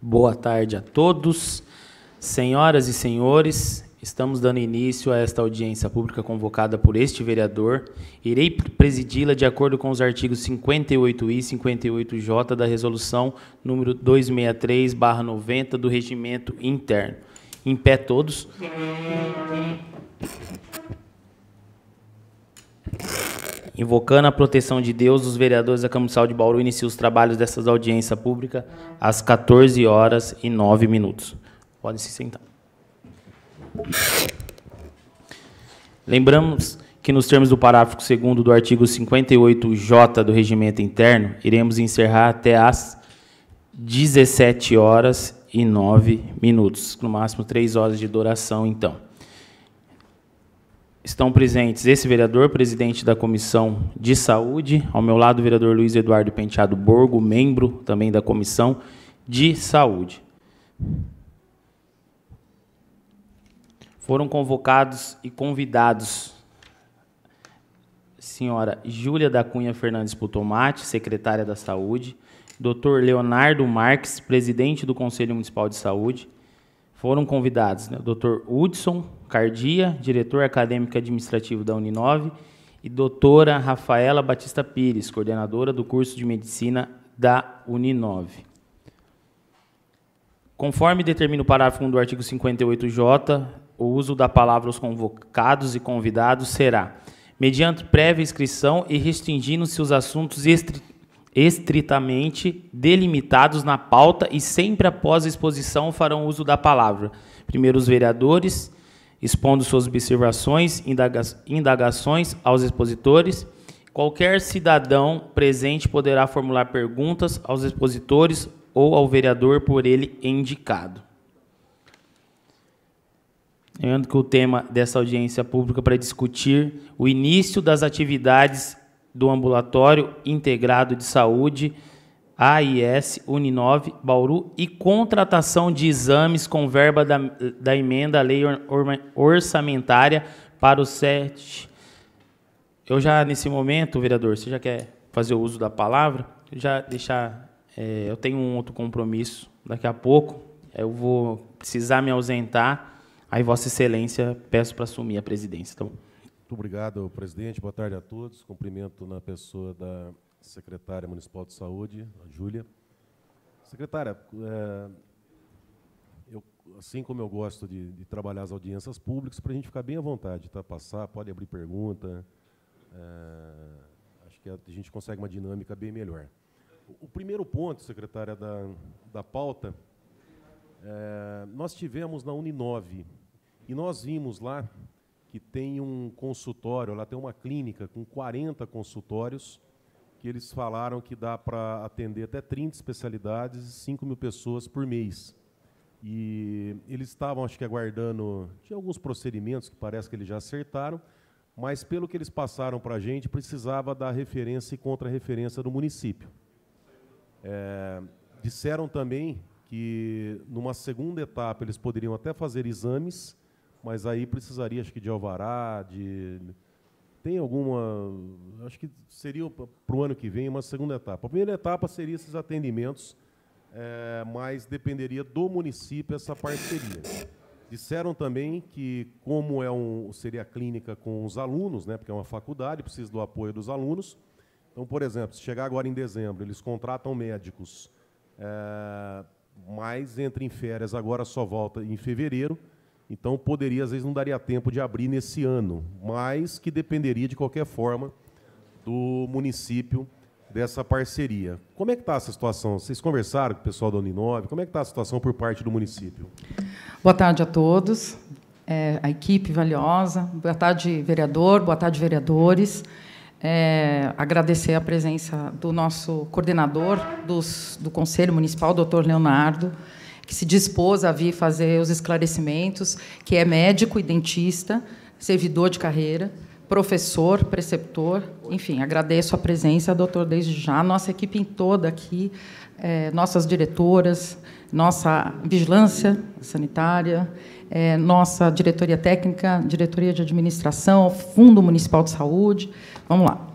Boa tarde a todos. Senhoras e senhores, estamos dando início a esta audiência pública convocada por este vereador. Irei presidi-la de acordo com os artigos 58I e 58J da Resolução número 263/90 do Regimento Interno. Em pé todos. Invocando a proteção de Deus, os vereadores da Câmara Municipal de Bauru iniciam os trabalhos dessa audiência pública às 14h09. Podem se sentar. Lembramos que, nos termos do parágrafo 2º do artigo 58J do Regimento Interno, iremos encerrar até às 17h09, no máximo 3 horas de duração, então. Estão presentes esse vereador, presidente da Comissão de Saúde, ao meu lado o vereador Luiz Eduardo Penteado Borgo, membro também da Comissão de Saúde. Foram convocados e convidados a senhora Júlia da Cunha Fernandes Putomati, secretária da Saúde, doutor Leonardo Marques, presidente do Conselho Municipal de Saúde. Foram convidados, o Dr. Hudson Cardia, diretor acadêmico administrativo da Uninove, e doutora Rafaela Batista Pires, coordenadora do curso de medicina da Uninove. Conforme determina o parágrafo 1 do artigo 58J, o uso da palavra aos convocados e convidados será, mediante prévia inscrição e restringindo-se os assuntos estritamente delimitados na pauta e sempre após a exposição farão uso da palavra. Primeiro os vereadores, expondo suas observações, indagações aos expositores. Qualquer cidadão presente poderá formular perguntas aos expositores ou ao vereador por ele indicado. Lembrando que o tema dessa audiência pública é para discutir o início das atividades do Ambulatório Integrado de Saúde, AIS Uninove, Bauru, e contratação de exames com verba da emenda à lei orçamentária para o SET. Eu já, nesse momento, vereador, você já quer fazer o uso da palavra? Eu tenho um outro compromisso daqui a pouco, eu vou precisar me ausentar, aí Vossa Excelência peço para assumir a presidência, tá bom? Muito obrigado, presidente. Boa tarde a todos. Cumprimento na pessoa da secretária municipal de saúde, a Júlia. Secretária, assim como eu gosto de trabalhar as audiências públicas, para a gente ficar bem à vontade, tá? Passar, pode abrir pergunta. Acho que a gente consegue uma dinâmica bem melhor. O primeiro ponto, secretária, da pauta, nós tivemos na Uninove e nós vimos lá que tem um consultório, lá tem uma clínica com 40 consultórios, que eles falaram que dá para atender até 30 especialidades e 5.000 pessoas por mês. E eles estavam, acho que, aguardando, tinha alguns procedimentos que parece que eles já acertaram, mas, pelo que eles passaram para a gente, precisava da referência e contra-referência do município. Disseram também que, numa segunda etapa, eles poderiam até fazer exames, mas aí precisaria, acho que, de alvará, tem alguma... Acho que seria para o ano que vem uma segunda etapa. A primeira etapa seria esses atendimentos, mas dependeria do município essa parceria. Disseram também que, como seria a clínica com os alunos, né, porque é uma faculdade, precisa do apoio dos alunos. Então, por exemplo, se chegar agora em dezembro, eles contratam médicos, mas entra em férias, agora só volta em fevereiro. Então, poderia, às vezes, não daria tempo de abrir nesse ano, mas que dependeria, de qualquer forma, do município dessa parceria. Como é que está essa situação? Vocês conversaram com o pessoal da Uninove? Como é que está a situação por parte do município? Boa tarde a todos, a equipe valiosa. Boa tarde, vereador. Boa tarde, vereadores. Agradecer a presença do nosso coordenador do Conselho Municipal, doutor Leonardo, que se dispôs a vir fazer os esclarecimentos, que é médico e dentista, servidor de carreira, professor, preceptor, enfim, agradeço a presença, doutor, desde já, nossa equipe toda aqui, nossas diretoras, nossa vigilância sanitária, nossa diretoria técnica, diretoria de administração, Fundo Municipal de Saúde. Vamos lá.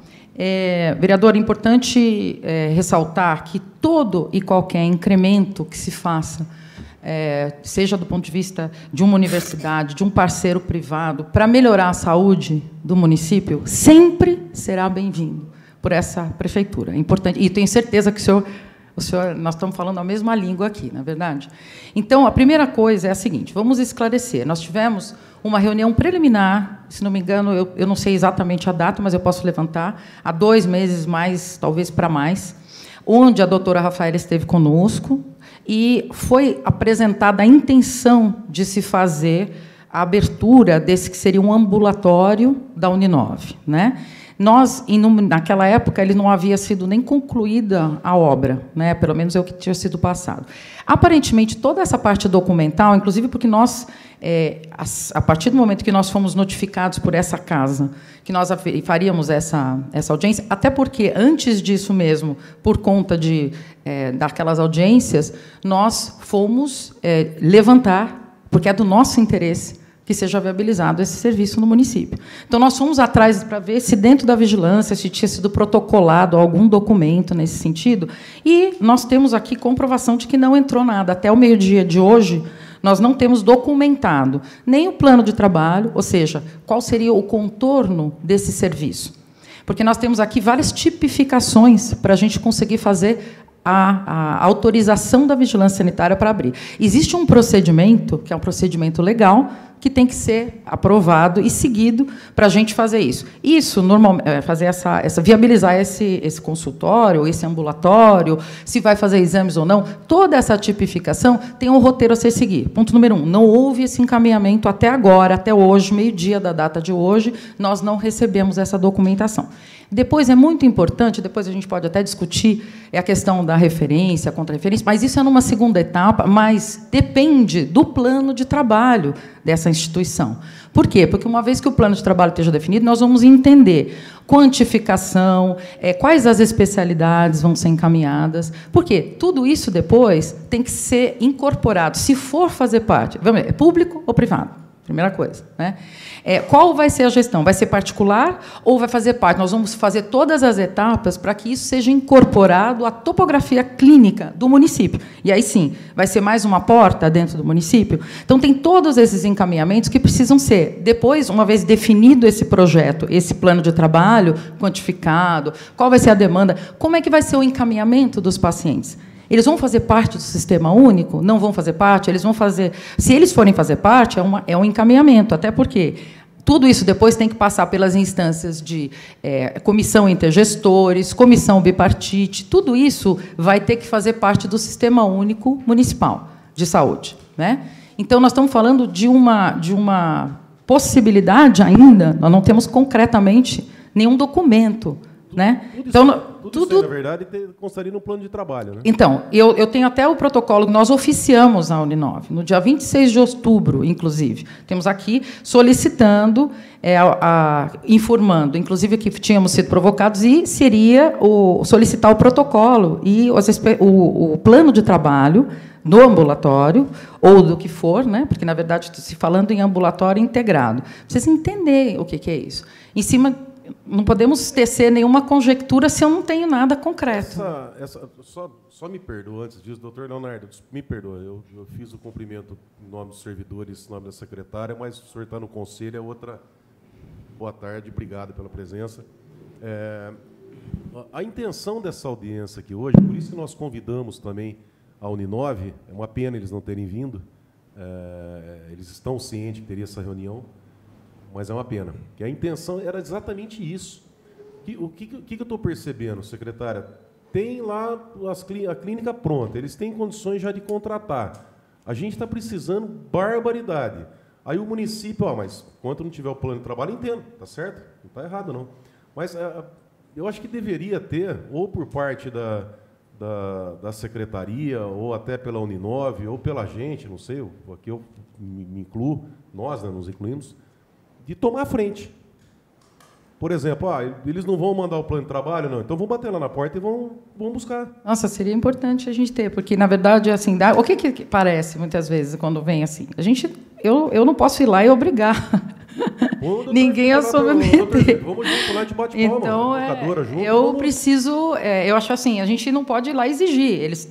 Vereador, é importante ressaltar que todo e qualquer incremento que se faça, seja do ponto de vista de uma universidade, de um parceiro privado, para melhorar a saúde do município, sempre será bem-vindo por essa prefeitura. É importante, e tenho certeza que o senhor, nós estamos falando a mesma língua aqui, não é verdade? Então, a primeira coisa é a seguinte, vamos esclarecer. Nós tivemos uma reunião preliminar, se não me engano, eu não sei exatamente a data, mas eu posso levantar, há 2 meses mais, talvez para mais, onde a doutora Rafaela esteve conosco, e foi apresentada a intenção de se fazer a abertura desse que seria um ambulatório da Uninove, né? Naquela época, ele não havia sido nem concluída a obra, né? Pelo menos é o que tinha sido passado. Aparentemente, toda essa parte documental, inclusive porque nós, a partir do momento que nós fomos notificados por essa casa, que nós faríamos essa audiência, até porque, antes disso mesmo, por conta daquelas audiências, nós fomos levantar, porque é do nosso interesse, que seja viabilizado esse serviço no município. Então, nós fomos atrás para ver se, dentro da vigilância, se tinha sido protocolado algum documento nesse sentido, e nós temos aqui comprovação de que não entrou nada. Até o meio-dia de hoje, nós não temos documentado nem o plano de trabalho, ou seja, qual seria o contorno desse serviço. Porque nós temos aqui várias tipificações para a gente conseguir fazer a autorização da vigilância sanitária para abrir. Existe um procedimento, que é um procedimento legal, que tem que ser aprovado e seguido para a gente fazer isso. Isso, normalmente, fazer viabilizar esse consultório, esse ambulatório, se vai fazer exames ou não, toda essa tipificação tem um roteiro a ser seguido. Ponto número 1, não houve esse encaminhamento até agora, até hoje, meio-dia da data de hoje, nós não recebemos essa documentação. Depois, é muito importante, depois a gente pode até discutir a questão da referência, a contra-referência, mas isso é numa segunda etapa, mas depende do plano de trabalho dessa instituição. Por quê? Porque, uma vez que o plano de trabalho esteja definido, nós vamos entender quantificação, quais as especialidades vão ser encaminhadas, porque tudo isso depois tem que ser incorporado, se for fazer parte, vamos ver, é público ou privado? Primeira coisa, né? Qual vai ser a gestão? Vai ser particular ou vai fazer parte? Nós vamos fazer todas as etapas para que isso seja incorporado à topografia clínica do município. E aí, sim, vai ser mais uma porta dentro do município? Então, tem todos esses encaminhamentos que precisam ser, depois, uma vez definido esse projeto, esse plano de trabalho, quantificado, qual vai ser a demanda, como é que vai ser o encaminhamento dos pacientes? Eles vão fazer parte do sistema único? Não vão fazer parte? Eles vão fazer... Se eles forem fazer parte, é um encaminhamento, até porque tudo isso depois tem que passar pelas instâncias de comissão intergestores, comissão bipartite, tudo isso vai ter que fazer parte do sistema único municipal de saúde, né? Então, nós estamos falando de uma possibilidade ainda, nós não temos concretamente nenhum documento, né? Tudo isso, na verdade, constaria no plano de trabalho, né? Então, eu tenho até o protocolo que nós oficiamos à Uninove, no dia 26 de outubro, inclusive. Temos aqui solicitando, informando, inclusive, que tínhamos sido provocados, e seria solicitar o protocolo e o plano de trabalho no ambulatório, ou do que for, né? Porque, na verdade, se falando em ambulatório integrado. Vocês entendem o que é isso. Em cima... Não podemos tecer nenhuma conjectura se eu não tenho nada concreto. Só me perdoa antes disso, doutor Leonardo, me perdoa. Eu fiz o cumprimento em nome dos servidores, em nome da secretária, mas o senhor está no conselho, é outra. Boa tarde, obrigado pela presença. A intenção dessa audiência aqui hoje, por isso que nós convidamos também a Uninove, é uma pena eles não terem vindo, eles estão cientes que teria essa reunião, mas é uma pena, que a intenção era exatamente isso. O que eu estou percebendo, secretária? Tem lá a clínica pronta, eles têm condições já de contratar. A gente está precisando barbaridade. Aí o município, mas enquanto não tiver o plano de trabalho, entendo, tá certo? Não está errado, não. Mas eu acho que deveria ter, ou por parte da secretaria, ou até pela Uninove, ou pela gente, não sei, aqui eu me incluo, nós, né, nos incluímos, de tomar a frente. Por exemplo, eles não vão mandar o plano de trabalho, não, então vão bater lá na porta e vão buscar. Nossa, seria importante a gente ter, porque, na verdade, assim, o que parece, muitas vezes, quando vem assim? Eu não posso ir lá e obrigar ninguém a submeter. Vamos junto lá de bate-palma. Então, eu preciso... eu acho assim, a gente não pode ir lá exigir. Eles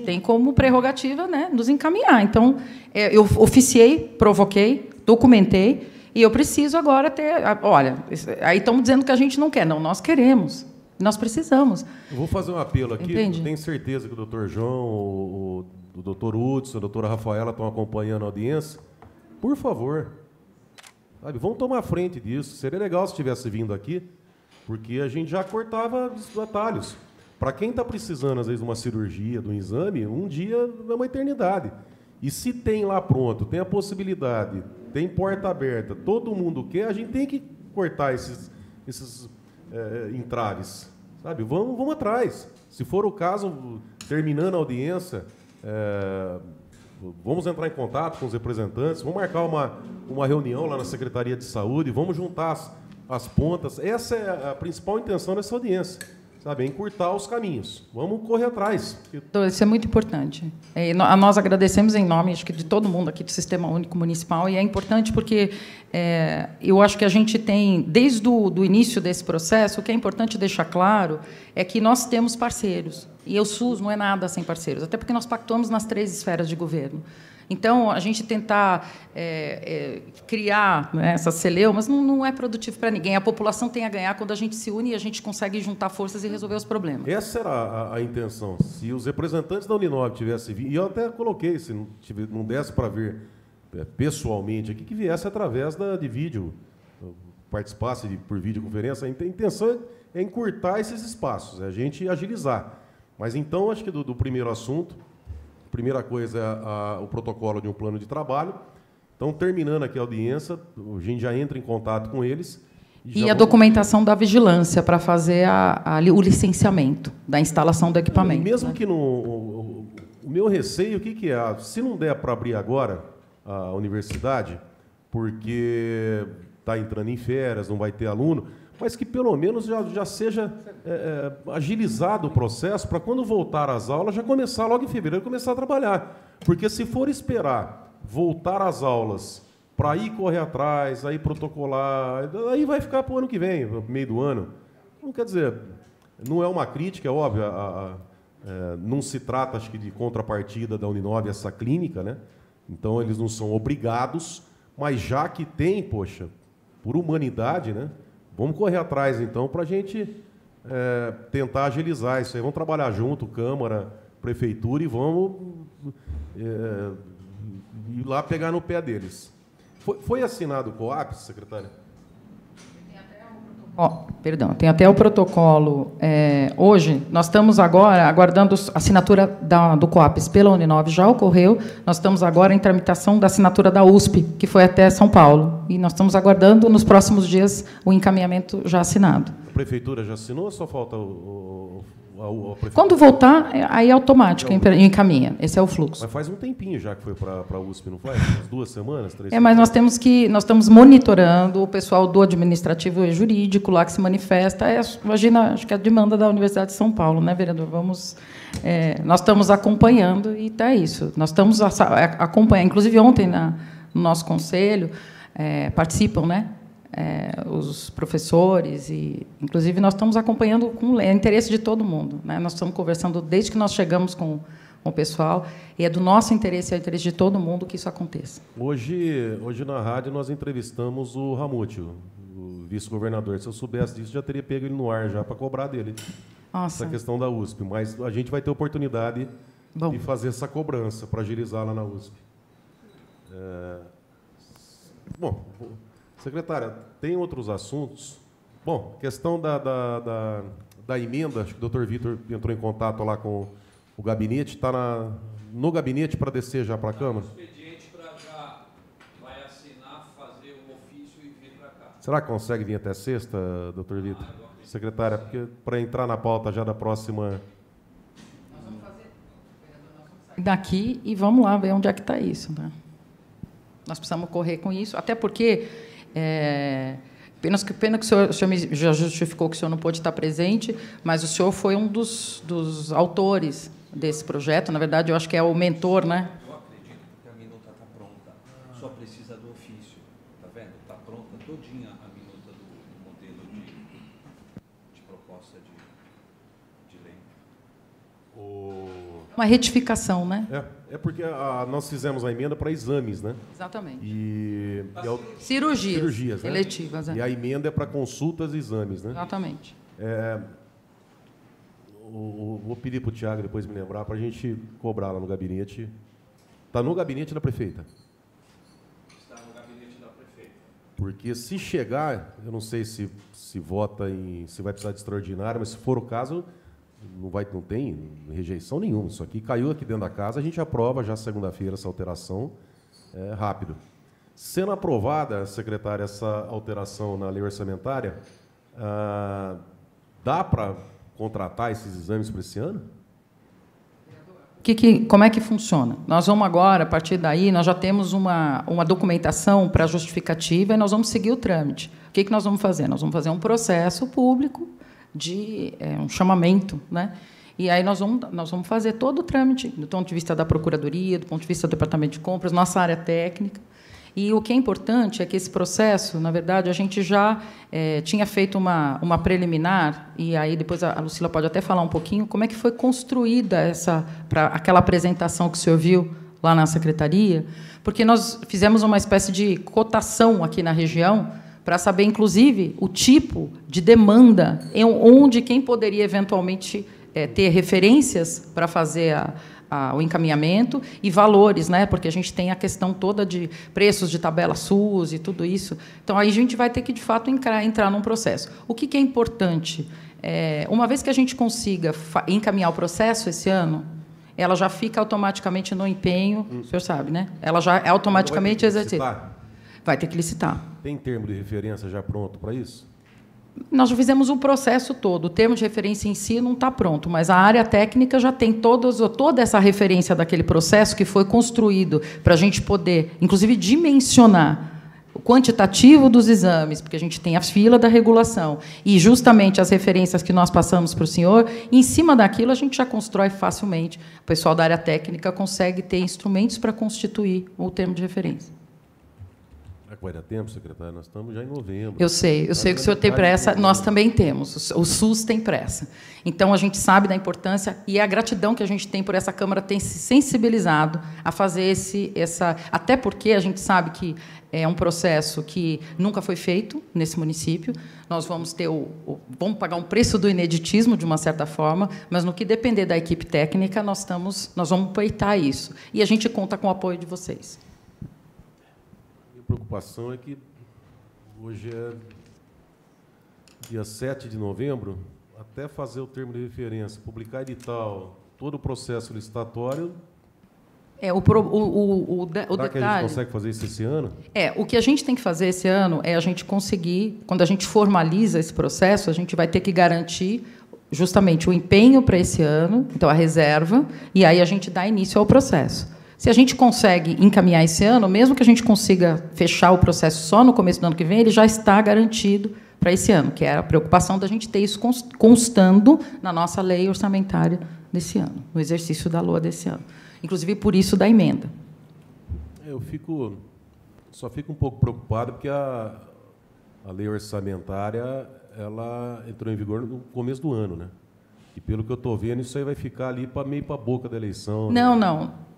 têm como prerrogativa, né, nos encaminhar. Então, eu oficiei, provoquei, documentei, e eu preciso agora ter... Olha, aí estão dizendo que a gente não quer. Não, nós queremos. Nós precisamos. Eu vou fazer um apelo aqui. Entende? Eu tenho certeza que o doutor João, o doutor Hudson, a doutora Rafaela estão acompanhando a audiência. Por favor, sabe, vamos tomar frente disso. Seria legal se estivesse vindo aqui, porque a gente já cortava os atalhos. Para quem está precisando, às vezes, de uma cirurgia, de um exame, um dia é uma eternidade. E se tem lá pronto, tem a possibilidade, tem porta aberta, todo mundo quer, a gente tem que cortar esses entraves, sabe? Vamos atrás. Se for o caso, terminando a audiência, vamos entrar em contato com os representantes, vamos marcar uma reunião lá na Secretaria de Saúde, vamos juntar as pontas. Essa é a principal intenção dessa audiência, sabe? É encurtar os caminhos. Vamos correr atrás. Isso é muito importante. Nós agradecemos em nome, acho que, de todo mundo aqui do Sistema Único Municipal, e é importante porque eu acho que a gente tem, desde o início desse processo, o que é importante deixar claro é que nós temos parceiros. E o SUS não é nada sem parceiros, até porque nós pactuamos nas 3 esferas de governo. Então, a gente tentar criar, né, essa celeumas não é produtivo para ninguém. A população tem a ganhar quando a gente se une e a gente consegue juntar forças e resolver os problemas. Essa era a intenção. Se os representantes da Uninove tivessem vindo, e eu até coloquei, se não desse para vir pessoalmente aqui, que viesse através de vídeo, participasse por videoconferência. A intenção é encurtar esses espaços, é a gente agilizar. Mas então, acho que do primeiro assunto, primeira coisa é o protocolo de um plano de trabalho. Então, terminando aqui a audiência, a gente já entra em contato com eles. E a documentação da vigilância para fazer o licenciamento da instalação do equipamento. Mesmo, né? Que o meu receio, o que é? Se não der para abrir agora a universidade, porque está entrando em férias, não vai ter aluno, mas que pelo menos já seja agilizado o processo para quando voltar às aulas, já começar logo em fevereiro, começar a trabalhar. Porque se for esperar voltar às aulas para ir correr atrás, aí protocolar, aí vai ficar para o ano que vem, meio do ano. Não quer dizer, não é uma crítica, é óbvio, não se trata, acho que, de contrapartida da Uninove essa clínica, né? Então eles não são obrigados, mas já que tem, poxa, por humanidade, né? Vamos correr atrás, então, para a gente tentar agilizar isso aí. Vamos trabalhar junto, Câmara, Prefeitura, e vamos ir lá pegar no pé deles. Foi assinado o COAPS, secretária? Perdão, tem até o protocolo. Hoje, nós estamos agora aguardando a assinatura do COAPS pela Uninove, já ocorreu. Nós estamos agora em tramitação da assinatura da USP, que foi até São Paulo. E nós estamos aguardando, nos próximos dias, o encaminhamento já assinado. A Prefeitura já assinou ou só falta a Prefeitura? Quando voltar, aí é automático, encaminha. Esse é o fluxo. Mas faz um tempinho já que foi para a USP, não faz? Umas 2 semanas, 3 semanas? Mas nós estamos monitorando o pessoal do administrativo e jurídico lá que se manifesta. Imagina, acho que é a demanda da Universidade de São Paulo, né, vereador? Nós estamos acompanhando e está isso. Nós estamos acompanhando. Inclusive, ontem, no nosso conselho, participam, né? Os professores, e inclusive nós estamos acompanhando com o interesse de todo mundo, né? Nós estamos conversando desde que nós chegamos com o pessoal, e é do nosso interesse, é do interesse de todo mundo que isso aconteça. Hoje na rádio nós entrevistamos o Ramúcio, o vice-governador. Se eu soubesse disso, já teria pego ele no ar já para cobrar dele. Nossa. Essa questão da USP, mas a gente vai ter oportunidade de fazer essa cobrança para agilizar lá na USP. Secretária, tem outros assuntos? Bom, questão da emenda, acho que o doutor Vitor entrou em contato lá com o gabinete, está no gabinete para descer já para a Câmara? O expediente já vai assinar, fazer o ofício e vir para cá. Será que consegue vir até sexta, doutor Vitor? Secretária, porque para entrar na pauta já da próxima... Nós vamos sair daqui e vamos lá ver onde é que está isso, né? Nós precisamos correr com isso, até porque... Pena que o senhor já justificou que o senhor não pôde estar presente, mas o senhor foi um dos autores desse projeto. Na verdade, eu acho que é o mentor, né? Eu acredito que a minuta está pronta. Só precisa do ofício. Está vendo? Está pronta tudo. Uma retificação, né? É porque nós fizemos a emenda para exames, né? Exatamente. Cirurgias, né? eletivas. E a emenda é para consultas e exames, né? Exatamente. Vou pedir para o Tiago depois me lembrar para a gente cobrar lá no gabinete. Está no gabinete da prefeita. Está no gabinete da prefeita. Porque se chegar, eu não sei se vota se vai precisar de extraordinário, mas se for o caso, não tem rejeição nenhuma. Isso aqui caiu aqui dentro da casa, a gente aprova já segunda-feira essa alteração rápido. Sendo aprovada, secretária, essa alteração na lei orçamentária, dá para contratar esses exames para esse ano? Como é que funciona? Nós vamos agora, a partir daí, nós já temos uma documentação para justificativa e nós vamos seguir o trâmite. O que nós vamos fazer? Nós vamos fazer um processo público de um chamamento, né? E aí nós vamos fazer todo o trâmite, do ponto de vista da Procuradoria, do ponto de vista do Departamento de Compras, nossa área técnica. E o que é importante é que esse processo, na verdade, a gente já tinha feito uma preliminar, e aí depois a Lucila pode até falar um pouquinho como é que foi construída aquela apresentação que o senhor viu lá na secretaria, porque nós fizemos uma espécie de cotação aqui na região para saber, inclusive, o tipo de demanda, onde quem poderia eventualmente ter referências para fazer o encaminhamento e valores, né? Porque a gente tem a questão toda de preços de tabela SUS e tudo isso. Então, aí a gente vai ter que, de fato, entrar num processo. O que é importante? Uma vez que a gente consiga encaminhar o processo esse ano, ela já fica automaticamente no empenho, o senhor sabe, né? Ela já é automaticamente exercida. Vai ter que licitar. Tem termo de referência já pronto para isso? Nós já fizemos um processo todo. O termo de referência em si não está pronto, mas a área técnica já tem toda essa referência daquele processo que foi construído para a gente poder, inclusive, dimensionar o quantitativo dos exames, porque a gente tem a fila da regulação e, justamente, as referências que nós passamos para o senhor, e, em cima daquilo, a gente já constrói facilmente. O pessoal da área técnica consegue ter instrumentos para constituir o termo de referência. Vai dar tempo, secretário? Nós estamos já em novembro. Eu sei que o senhor tem pressa, nós também temos. O SUS tem pressa. Então, a gente sabe da importância e a gratidão que a gente tem por essa Câmara ter se sensibilizado a fazer até porque a gente sabe que é um processo que nunca foi feito nesse município. Nós vamos vamos pagar um preço do ineditismo, de uma certa forma, mas, no que depender da equipe técnica, nós vamos peitar isso. E a gente conta com o apoio de vocês. A preocupação é que hoje é dia 7 de novembro, até fazer o termo de referência, publicar edital, todo o processo licitatório. O detalhe. Que a gente consegue fazer isso esse ano? O que a gente tem que fazer esse ano é a gente conseguir, quando a gente formaliza esse processo, a gente vai ter que garantir justamente o empenho para esse ano, então a reserva, e aí a gente dá início ao processo. Se a gente consegue encaminhar esse ano, mesmo que a gente consiga fechar o processo só no começo do ano que vem, ele já está garantido para esse ano, que era a preocupação da gente ter isso constando na nossa lei orçamentária desse ano, no exercício da LOA desse ano. Inclusive, por isso, da emenda. Eu só fico um pouco preocupado, porque a lei orçamentária ela entrou em vigor no começo do ano, né? E, pelo que eu estou vendo, isso aí vai ficar ali meio para a boca da eleição.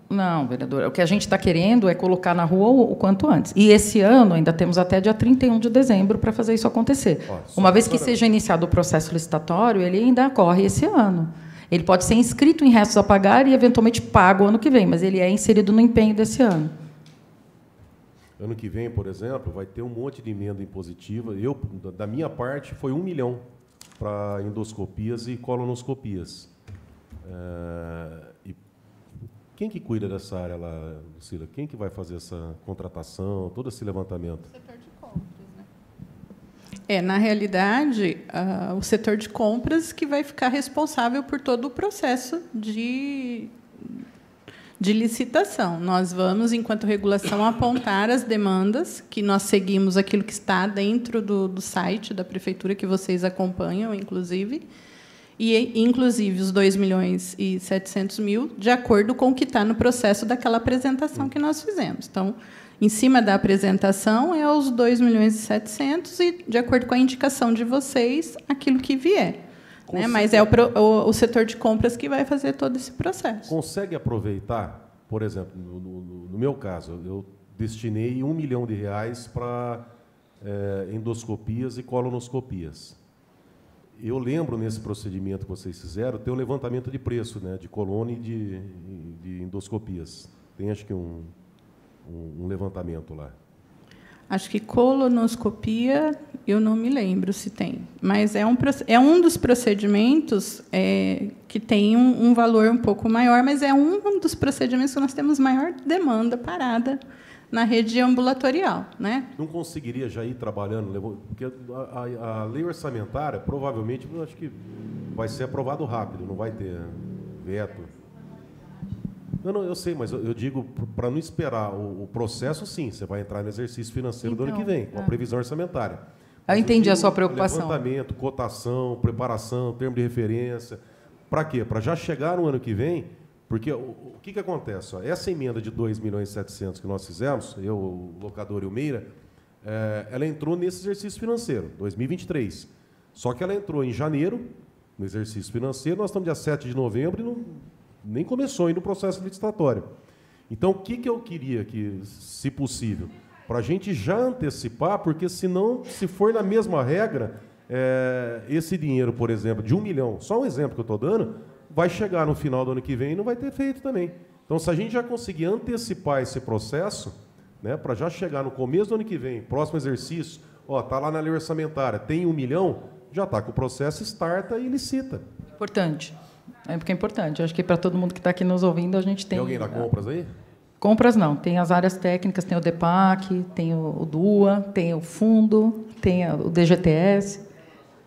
Não, vereador. O que a gente está querendo é colocar na rua o quanto antes. E esse ano ainda temos até dia 31 de dezembro para fazer isso acontecer. Uma vez que seja iniciado o processo licitatório, ele ainda corre esse ano. Ele pode ser inscrito em restos a pagar e, eventualmente, pago o ano que vem, mas ele é inserido no empenho desse ano. Ano que vem, por exemplo, vai ter um monte de emenda impositiva. Da minha parte, foi 1 milhão para endoscopias e colonoscopias. E quem que cuida dessa área lá, Lucila? Quem que vai fazer essa contratação, todo esse levantamento? O setor de compras, né? Na realidade, o setor de compras que vai ficar responsável por todo o processo de licitação. Nós vamos, enquanto regulação, apontar as demandas, que nós seguimos aquilo que está dentro do site da Prefeitura, que vocês acompanham, inclusive, e, inclusive, os 2.700.000, de acordo com o que está no processo daquela apresentação que nós fizemos. Então, em cima da apresentação, é os 2.700.000 e, de acordo com a indicação de vocês, aquilo que vier. né? Mas é o setor de compras que vai fazer todo esse processo. Consegue aproveitar, por exemplo, no meu caso, eu destinei R$1 milhão para endoscopias e colonoscopias. Eu lembro, nesse procedimento que vocês fizeram, ter um levantamento de preço, né, de colônia e de endoscopias. Tem, acho que, um levantamento lá. Acho que colonoscopia, eu não me lembro se tem. Mas é um dos procedimentos que tem um valor um pouco maior, mas é um dos procedimentos que nós temos maior demanda parada na rede ambulatorial, né? Não conseguiria já ir trabalhando, porque a lei orçamentária, provavelmente, eu acho que vai ser aprovado rápido, não vai ter veto. Não, eu sei, mas eu digo, para não esperar o processo, sim, você vai entrar no exercício financeiro do ano que vem, com a previsão orçamentária. Eu entendi a sua preocupação. Levantamento, cotação, preparação, termo de referência. Para quê? Para já chegar no ano que vem, porque o que acontece? Essa emenda de 2.700.000 que nós fizemos, eu, o locador e o Meira, ela entrou nesse exercício financeiro, 2023. Só que ela entrou em janeiro, no exercício financeiro, nós estamos dia 7 de novembro e nem começou ainda o processo licitatório. Então, o que eu queria que, se possível, para a gente já antecipar, porque senão, se for na mesma regra, esse dinheiro, por exemplo, de R$1 milhão, só um exemplo que eu estou dando, vai chegar no final do ano que vem e não vai ter feito também. Então, se a gente já conseguir antecipar esse processo, né, para já chegar no começo do ano que vem, próximo exercício, está lá na lei orçamentária, tem R$1 milhão, já está com o processo, starta e licita. Importante. Porque é importante. Eu acho que para todo mundo que está aqui nos ouvindo, a gente tem... Tem alguém da compras aí? Compras não. Tem as áreas técnicas, tem o DEPAC, tem o DUA, tem o fundo, tem o DGTS,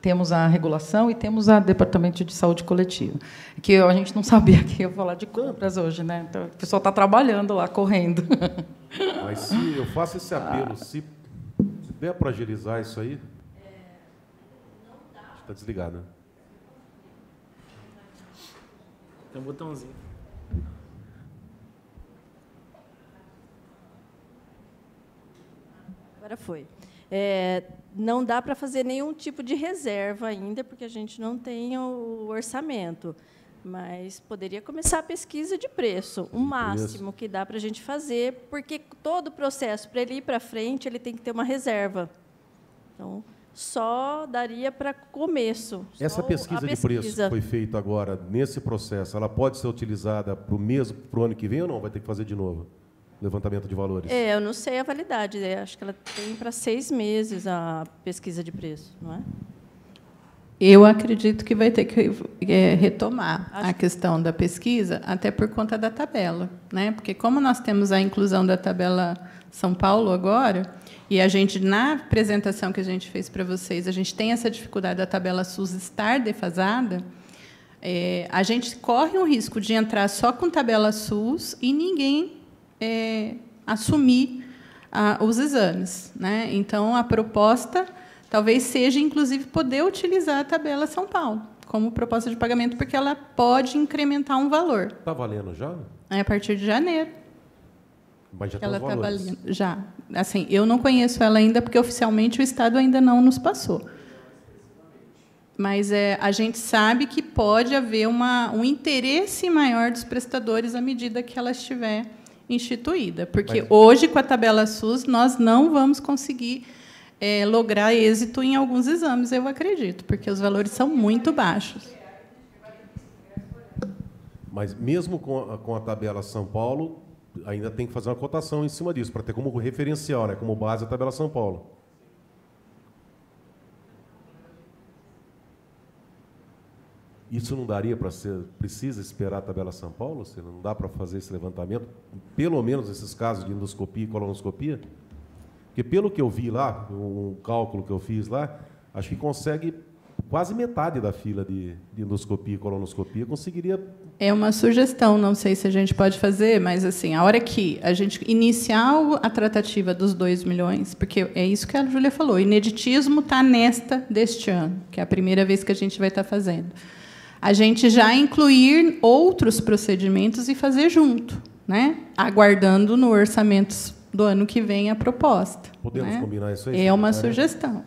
temos a regulação e temos o Departamento de Saúde Coletiva. Que a gente não sabia que ia falar de compras hoje, né? Então, o pessoal está trabalhando lá, correndo. Mas se eu faço esse apelo, se der para agilizar isso aí... Está desligado, né? Tem um botãozinho. Agora foi. Não dá para fazer nenhum tipo de reserva ainda, porque a gente não tem o orçamento. Mas poderia começar a pesquisa de preço, o máximo que dá para a gente fazer, porque todo o processo, para ele ir para frente, ele tem que ter uma reserva. Então, só daria para começo. Essa pesquisa de preço que foi feita agora, nesse processo, ela pode ser utilizada para o ano que vem ou não? Vai ter que fazer de novo? Levantamento de valores. Eu não sei a validade. Acho que ela tem para 6 meses a pesquisa de preço, não é? Eu acredito que vai ter que retomar a questão da pesquisa, até por conta da tabela, né? Porque como nós temos a inclusão da tabela São Paulo agora, e a gente, na apresentação que a gente fez para vocês, a gente tem essa dificuldade da tabela SUS estar defasada, a gente corre um risco de entrar só com tabela SUS e ninguém assumir os exames, né? Então, a proposta talvez seja, inclusive, poder utilizar a tabela São Paulo como proposta de pagamento, porque ela pode incrementar um valor. Está valendo já? A partir de janeiro. Mas já ela está valendo. Já. Assim, eu não conheço ela ainda, porque oficialmente o Estado ainda não nos passou. Mas a gente sabe que pode haver um interesse maior dos prestadores à medida que ela estiver instituída. Porque hoje, com a tabela SUS, nós não vamos conseguir lograr êxito em alguns exames, eu acredito, porque os valores são muito baixos. Mas, mesmo com a tabela São Paulo, ainda tem que fazer uma cotação em cima disso, para ter como referencial, né, como base a tabela São Paulo. Isso não daria para ser... Precisa esperar a tabela São Paulo? Não dá para fazer esse levantamento? Pelo menos nesses casos de endoscopia e colonoscopia? Porque, pelo que eu vi lá, um cálculo que eu fiz lá, acho que consegue quase metade da fila de endoscopia e colonoscopia, conseguiria... É uma sugestão, não sei se a gente pode fazer, mas assim, a hora que a gente iniciar a tratativa dos 2 milhões, porque é isso que a Júlia falou, o ineditismo está deste ano, que é a primeira vez que a gente vai estar fazendo. A gente já incluir outros procedimentos e fazer junto, né? Aguardando no orçamento do ano que vem a proposta. Podemos combinar isso aí? É uma sugestão.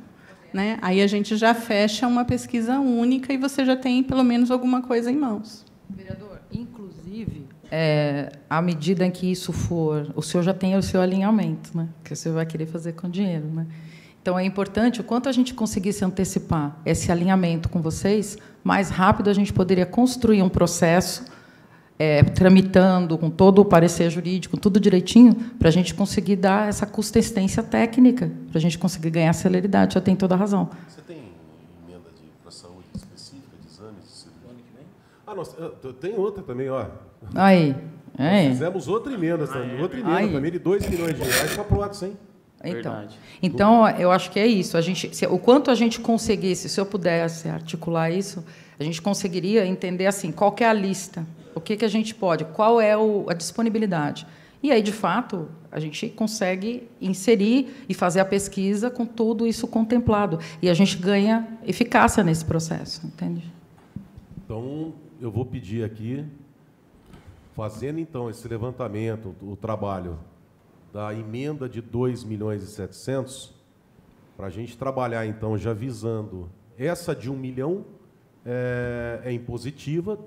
né? Aí a gente já fecha uma pesquisa única e você já tem, pelo menos, alguma coisa em mãos. Vereador, inclusive, à medida em que isso for, o senhor já tem o seu alinhamento, né? Que o senhor vai querer fazer com dinheiro, né? Então, é importante, o quanto a gente conseguisse antecipar esse alinhamento com vocês, mais rápido a gente poderia construir um processo, tramitando com todo o parecer jurídico, tudo direitinho, para a gente conseguir dar essa consistência técnica, para a gente conseguir ganhar celeridade. Já tem toda a razão. Você tem emenda para saúde específica, de exames de cirurgia que vem? Ah, eu tenho outra também, ó. Aí. Nós fizemos outra emenda também, de 2 milhões de reais para aprovado 100. Então, eu acho que é isso. O quanto a gente conseguisse, se eu pudesse articular isso, a gente conseguiria entender assim, qual que é a lista, o que a gente pode, qual é a disponibilidade. E aí, de fato, a gente consegue inserir e fazer a pesquisa com tudo isso contemplado. E a gente ganha eficácia nesse processo, entende? Então, eu vou pedir aqui, fazendo então esse levantamento, o trabalho da emenda de 2.700.000, para a gente trabalhar, então, já visando essa de 1 milhão é impositiva,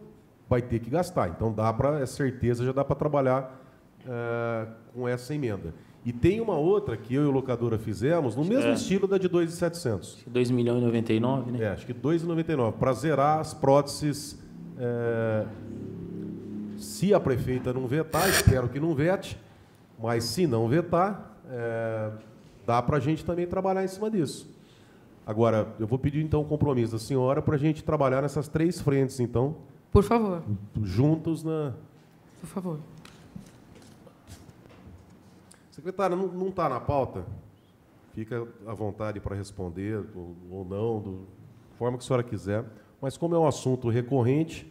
vai ter que gastar. Então, certeza, já dá para trabalhar com essa emenda. E tem uma outra que eu e o locadora fizemos, no mesmo estilo da de 2.700.000. 2.099.000, né? Acho que 2.099, para zerar as próteses, se a prefeita não vetar, espero que não vete, mas se não vetar, dá para a gente também trabalhar em cima disso. Agora, eu vou pedir, então, o compromisso da senhora para a gente trabalhar nessas 3 frentes, então. Por favor. Juntos na... Por favor. Secretária, não está na pauta? Fica à vontade para responder, ou não, da forma que a senhora quiser. Mas, como é um assunto recorrente,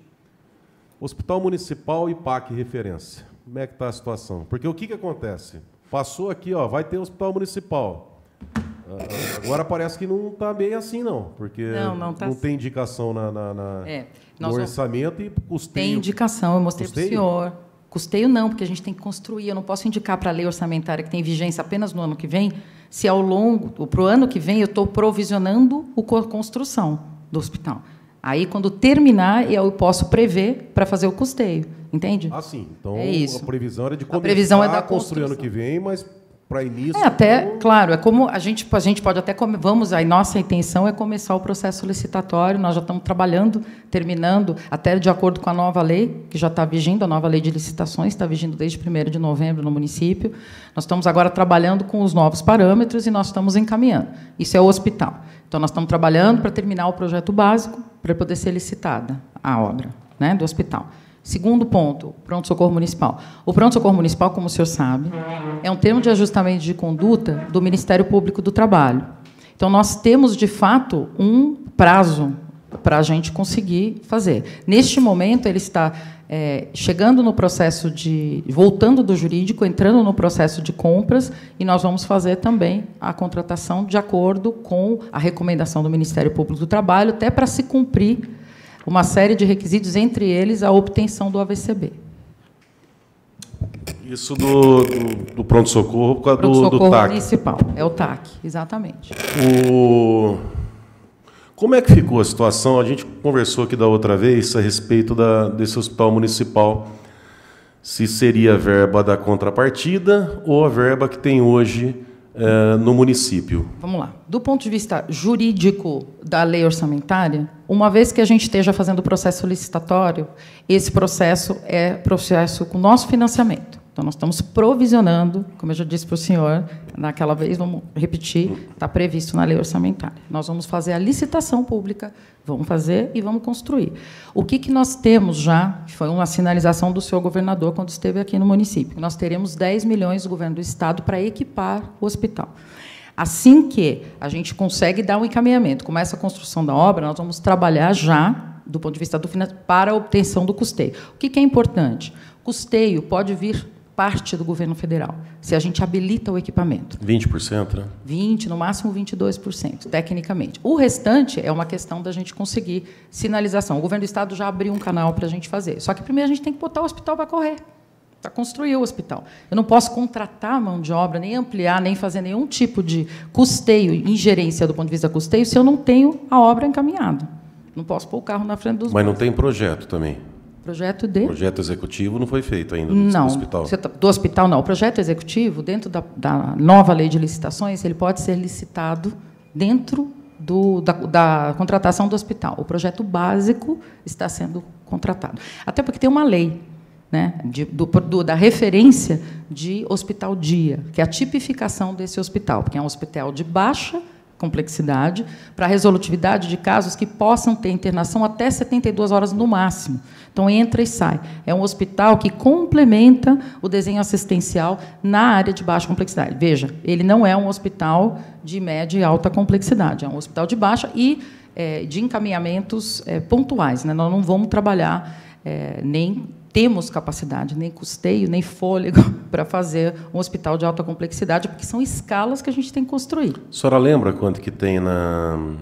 Hospital Municipal e PAC referência. Como é que está a situação? Porque o que acontece? Passou aqui, ó, vai ter Hospital Municipal. Agora parece que não está bem assim, não. Porque não tem indicação no orçamento e custeio. Tem indicação, eu mostrei para o senhor. Custeio não, porque a gente tem que construir. Eu não posso indicar para a lei orçamentária que tem vigência apenas no ano que vem, se para o ano que vem eu estou provisionando a construção do hospital. Aí, quando terminar, eu posso prever para fazer o custeio. Entende? Ah, sim. Então, isso. A previsão era de começar a construir ano que vem, mas para início... Claro, é como a gente pode até... a nossa intenção é começar o processo licitatório, nós já estamos trabalhando, terminando, até de acordo com a nova lei, que já está vigindo, a nova lei de licitações, está vigindo desde 1º de novembro no município. Nós estamos agora trabalhando com os novos parâmetros e nós estamos encaminhando. Isso é o hospital. Então, nós estamos trabalhando para terminar o projeto básico, para poder ser licitada a obra, né, do hospital. Segundo ponto, pronto-socorro municipal. O pronto-socorro municipal, como o senhor sabe, é um termo de ajustamento de conduta do Ministério Público do Trabalho. Então, nós temos, de fato, um prazo para a gente conseguir fazer. Neste momento, ele está chegando no processo voltando do jurídico, entrando no processo de compras, e nós vamos fazer também a contratação de acordo com a recomendação do Ministério Público do Trabalho, até para se cumprir uma série de requisitos, entre eles a obtenção do AVCB. Isso do pronto-socorro por causa do TAC. Municipal, é o TAC, exatamente. Como é que ficou a situação? A gente conversou aqui da outra vez a respeito desse hospital municipal, se seria a verba da contrapartida ou a verba que tem hoje no município. Vamos lá. Do ponto de vista jurídico da lei orçamentária, uma vez que a gente esteja fazendo o processo licitatório, esse processo é processo com nosso financiamento. Então, nós estamos provisionando, como eu já disse para o senhor, naquela vez, vamos repetir, está previsto na lei orçamentária. Nós vamos fazer a licitação pública, vamos fazer e vamos construir. O que nós temos já, foi uma sinalização do senhor governador quando esteve aqui no município, nós teremos 10 milhões do governo do Estado para equipar o hospital. Assim que a gente consegue dar um encaminhamento, começa a construção da obra, nós vamos trabalhar já, do ponto de vista do financiamento, para a obtenção do custeio. O que é importante? Custeio pode vir parte do governo federal, se a gente habilita o equipamento. 20%, né? 20%, no máximo 22%, tecnicamente. O restante é uma questão da gente conseguir sinalização. O governo do Estado já abriu um canal para a gente fazer. Só que primeiro a gente tem que botar o hospital para correr. para construir o hospital. Eu não posso contratar mão de obra, nem ampliar, nem fazer nenhum tipo de custeio, ingerência do ponto de vista custeio, se eu não tenho a obra encaminhada. Não posso pôr o carro na frente dos Mas não tem projeto também? Projeto de... Projeto executivo não foi feito ainda não, do hospital? Do hospital, não. O projeto executivo, dentro da nova lei de licitações, ele pode ser licitado dentro da contratação do hospital. O projeto básico está sendo contratado. Até porque tem uma lei, né, da referência de hospital-dia, que é a tipificação desse hospital, porque é um hospital de baixa complexidade, para resolutividade de casos que possam ter internação até 72 horas no máximo. Então, entra e sai. É um hospital que complementa o desenho assistencial na área de baixa complexidade. Veja, ele não é um hospital de média e alta complexidade, é um hospital de baixa e de encaminhamentos pontuais, né? Nós não vamos trabalhar, nem temos capacidade, nem custeio, nem fôlego para fazer um hospital de alta complexidade, porque são escalas que a gente tem que construir. A senhora lembra quanto que tem na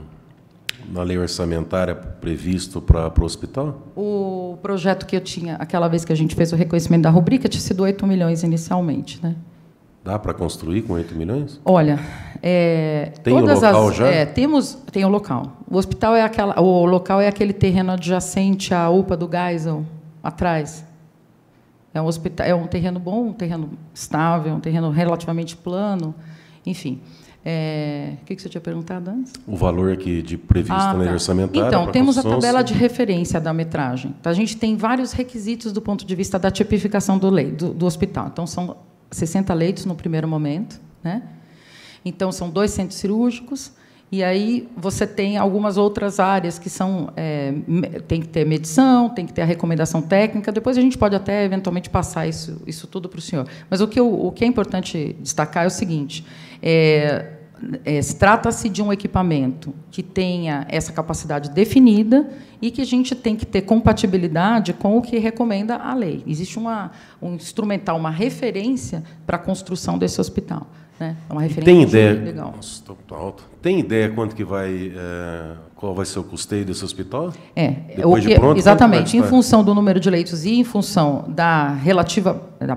lei orçamentária previsto para o hospital? O projeto que eu tinha, aquela vez que a gente fez o reconhecimento da rubrica, tinha sido 8 milhões inicialmente, né? Dá para construir com 8 milhões? Olha, tem o local já? Tem o local. O hospital o local é aquele terreno adjacente à UPA do Geisel, atrás. É um hospital, é um terreno bom, um terreno estável, um terreno relativamente plano, enfim. O que você tinha perguntado antes? O valor aqui de previsto na lei orçamentária. Então, temos a tabela de referência da metragem. Então, a gente tem vários requisitos do ponto de vista da tipificação do hospital. Então, são 60 leitos no primeiro momento, né? Então, são 2 centros cirúrgicos. E aí você tem algumas outras áreas que são... tem que ter medição, tem que ter a recomendação técnica. Depois a gente pode até, eventualmente, passar isso tudo para o senhor. Mas o que é importante destacar é o seguinte. Trata-se de um equipamento que tenha essa capacidade definida e que a gente tem que ter compatibilidade com o que recomenda a lei. Existe um instrumental, uma referência para a construção desse hospital. Né? É uma referência tem ideia? Legal. Nossa, tô alto. Tem ideia quanto que qual vai ser o custeio desse hospital? Depois de pronto, exatamente. Em função do número de leitos e em função da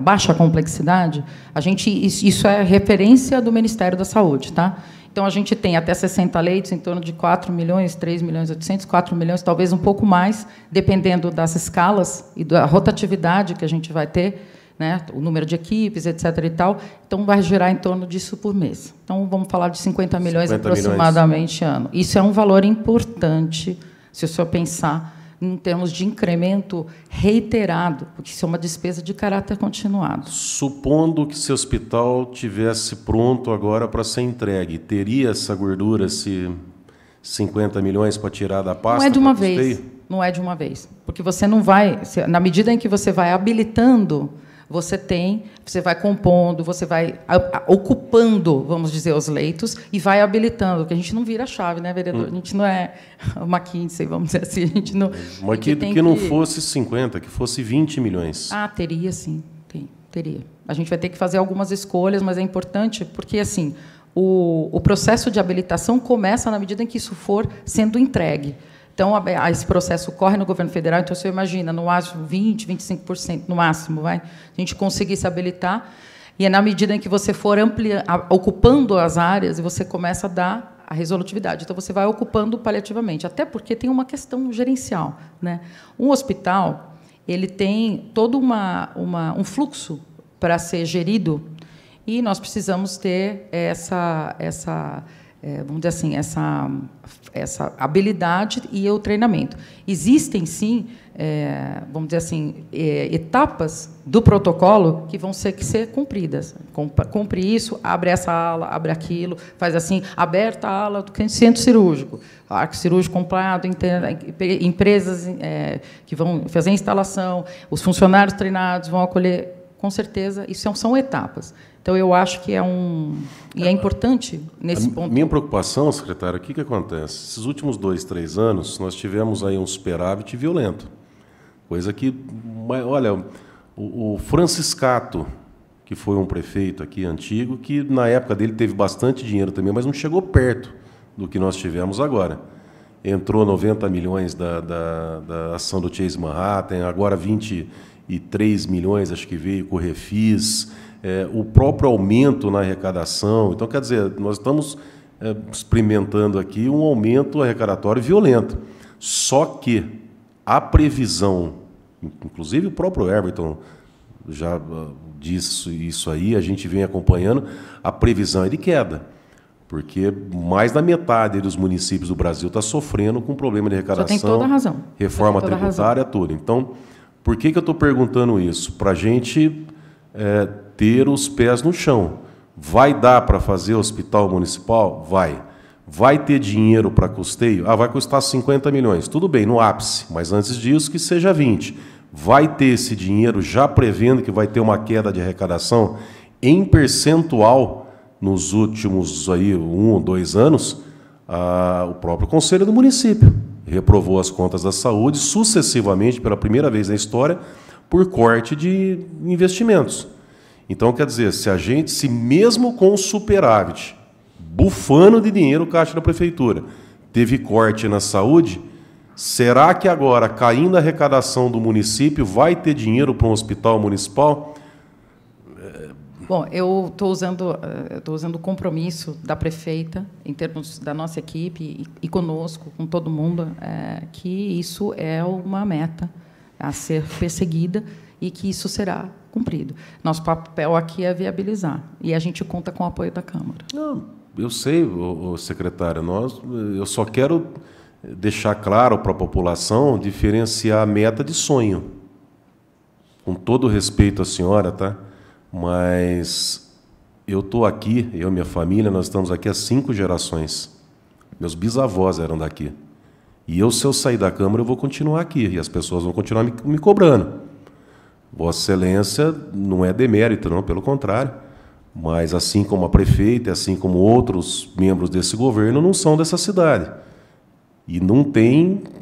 baixa complexidade, isso é referência do Ministério da Saúde, tá? Então a gente tem até 60 leitos, em torno de 4 milhões, 3 milhões 800, 4 milhões, talvez um pouco mais, dependendo das escalas e da rotatividade que a gente vai ter. Né, o número de equipes, etc. e tal, então vai girar em torno disso por mês. Então vamos falar de 50 milhões aproximadamente ano. Isso é um valor importante, se o senhor pensar em termos de incremento reiterado, porque isso é uma despesa de caráter continuado. Supondo que esse hospital tivesse pronto agora para ser entregue, teria essa gordura, esse 50 milhões para tirar da pasta? Não é de uma vez. Não é de uma vez, porque você não vai, na medida em que você vai habilitando, você vai compondo, você vai ocupando, vamos dizer, os leitos e vai habilitando, porque a gente não vira a chave, né, vereador? A gente não é uma McKinsey, vamos dizer assim. A gente não, mas que não fosse 50, que fosse 20 milhões. Teria, sim. Teria. A gente vai ter que fazer algumas escolhas, mas é importante porque, assim, o processo de habilitação começa na medida em que isso for sendo entregue. Então, esse processo corre no governo federal, então, você imagina, no máximo 20%, 25%, no máximo, a gente conseguir se habilitar, e é na medida em que você for ocupando as áreas, e você começa a dar a resolutividade. Então, você vai ocupando paliativamente, até porque tem uma questão gerencial. Né? Um hospital ele tem todo um fluxo para ser gerido, e nós precisamos ter vamos dizer assim, essa habilidade e o treinamento. Existem, sim, vamos dizer assim, etapas do protocolo que vão ter que ser cumpridas. Cumpre isso, abre essa ala, abre aquilo, faz assim, aberta a ala do centro cirúrgico, arco cirúrgico completo, empresas que vão fazer a instalação, os funcionários treinados vão acolher. Com certeza, isso são etapas. Então, eu acho que é importante nesse ponto. Minha preocupação, secretário, o que acontece? Esses últimos 2, 3 anos, nós tivemos aí um superávit violento. Coisa que, olha, o Franciscato, que foi um prefeito aqui antigo, que na época dele teve bastante dinheiro também, mas não chegou perto do que nós tivemos agora. Entrou 90 milhões da ação do Chase Manhattan, agora 20 103 milhões, acho que veio com o Refis, o próprio aumento na arrecadação. Então, quer dizer, nós estamos experimentando aqui um aumento arrecadatório violento. Só que a previsão, inclusive o próprio Everton já disse isso aí, a gente vem acompanhando, a previsão é de queda, porque mais da metade dos municípios do Brasil está sofrendo com problema de arrecadação, tem toda a razão. Reforma tributária, tudo. Então, por que eu estou perguntando isso? Para a gente ter os pés no chão. Vai dar para fazer hospital municipal? Vai. Vai ter dinheiro para custeio? Vai custar 50 milhões. Tudo bem, no ápice, mas antes disso que seja 20. Vai ter esse dinheiro já prevendo que vai ter uma queda de arrecadação em percentual nos últimos 1 ou 2 anos? O próprio Conselho do Município reprovou as contas da saúde sucessivamente, pela primeira vez na história, por corte de investimentos. Então, quer dizer, se mesmo com o superávit, bufando de dinheiro o caixa da prefeitura, teve corte na saúde, será que agora, caindo a arrecadação do município, vai ter dinheiro para um hospital municipal? Bom, eu estou usando o compromisso da prefeita, em termos da nossa equipe e conosco, com todo mundo, que isso é uma meta a ser perseguida e que isso será cumprido. Nosso papel aqui é viabilizar, e a gente conta com o apoio da Câmara. Não, eu sei, secretária, eu só quero deixar claro para a população diferenciar a meta de sonho. Com todo respeito à senhora, tá? Mas eu estou aqui, eu e minha família, nós estamos aqui há 5 gerações. Meus bisavós eram daqui. E se eu sair da Câmara, eu vou continuar aqui. E as pessoas vão continuar me cobrando. Vossa Excelência não é demérito, não, pelo contrário. Mas assim como a prefeita, assim como outros membros desse governo, não são dessa cidade. E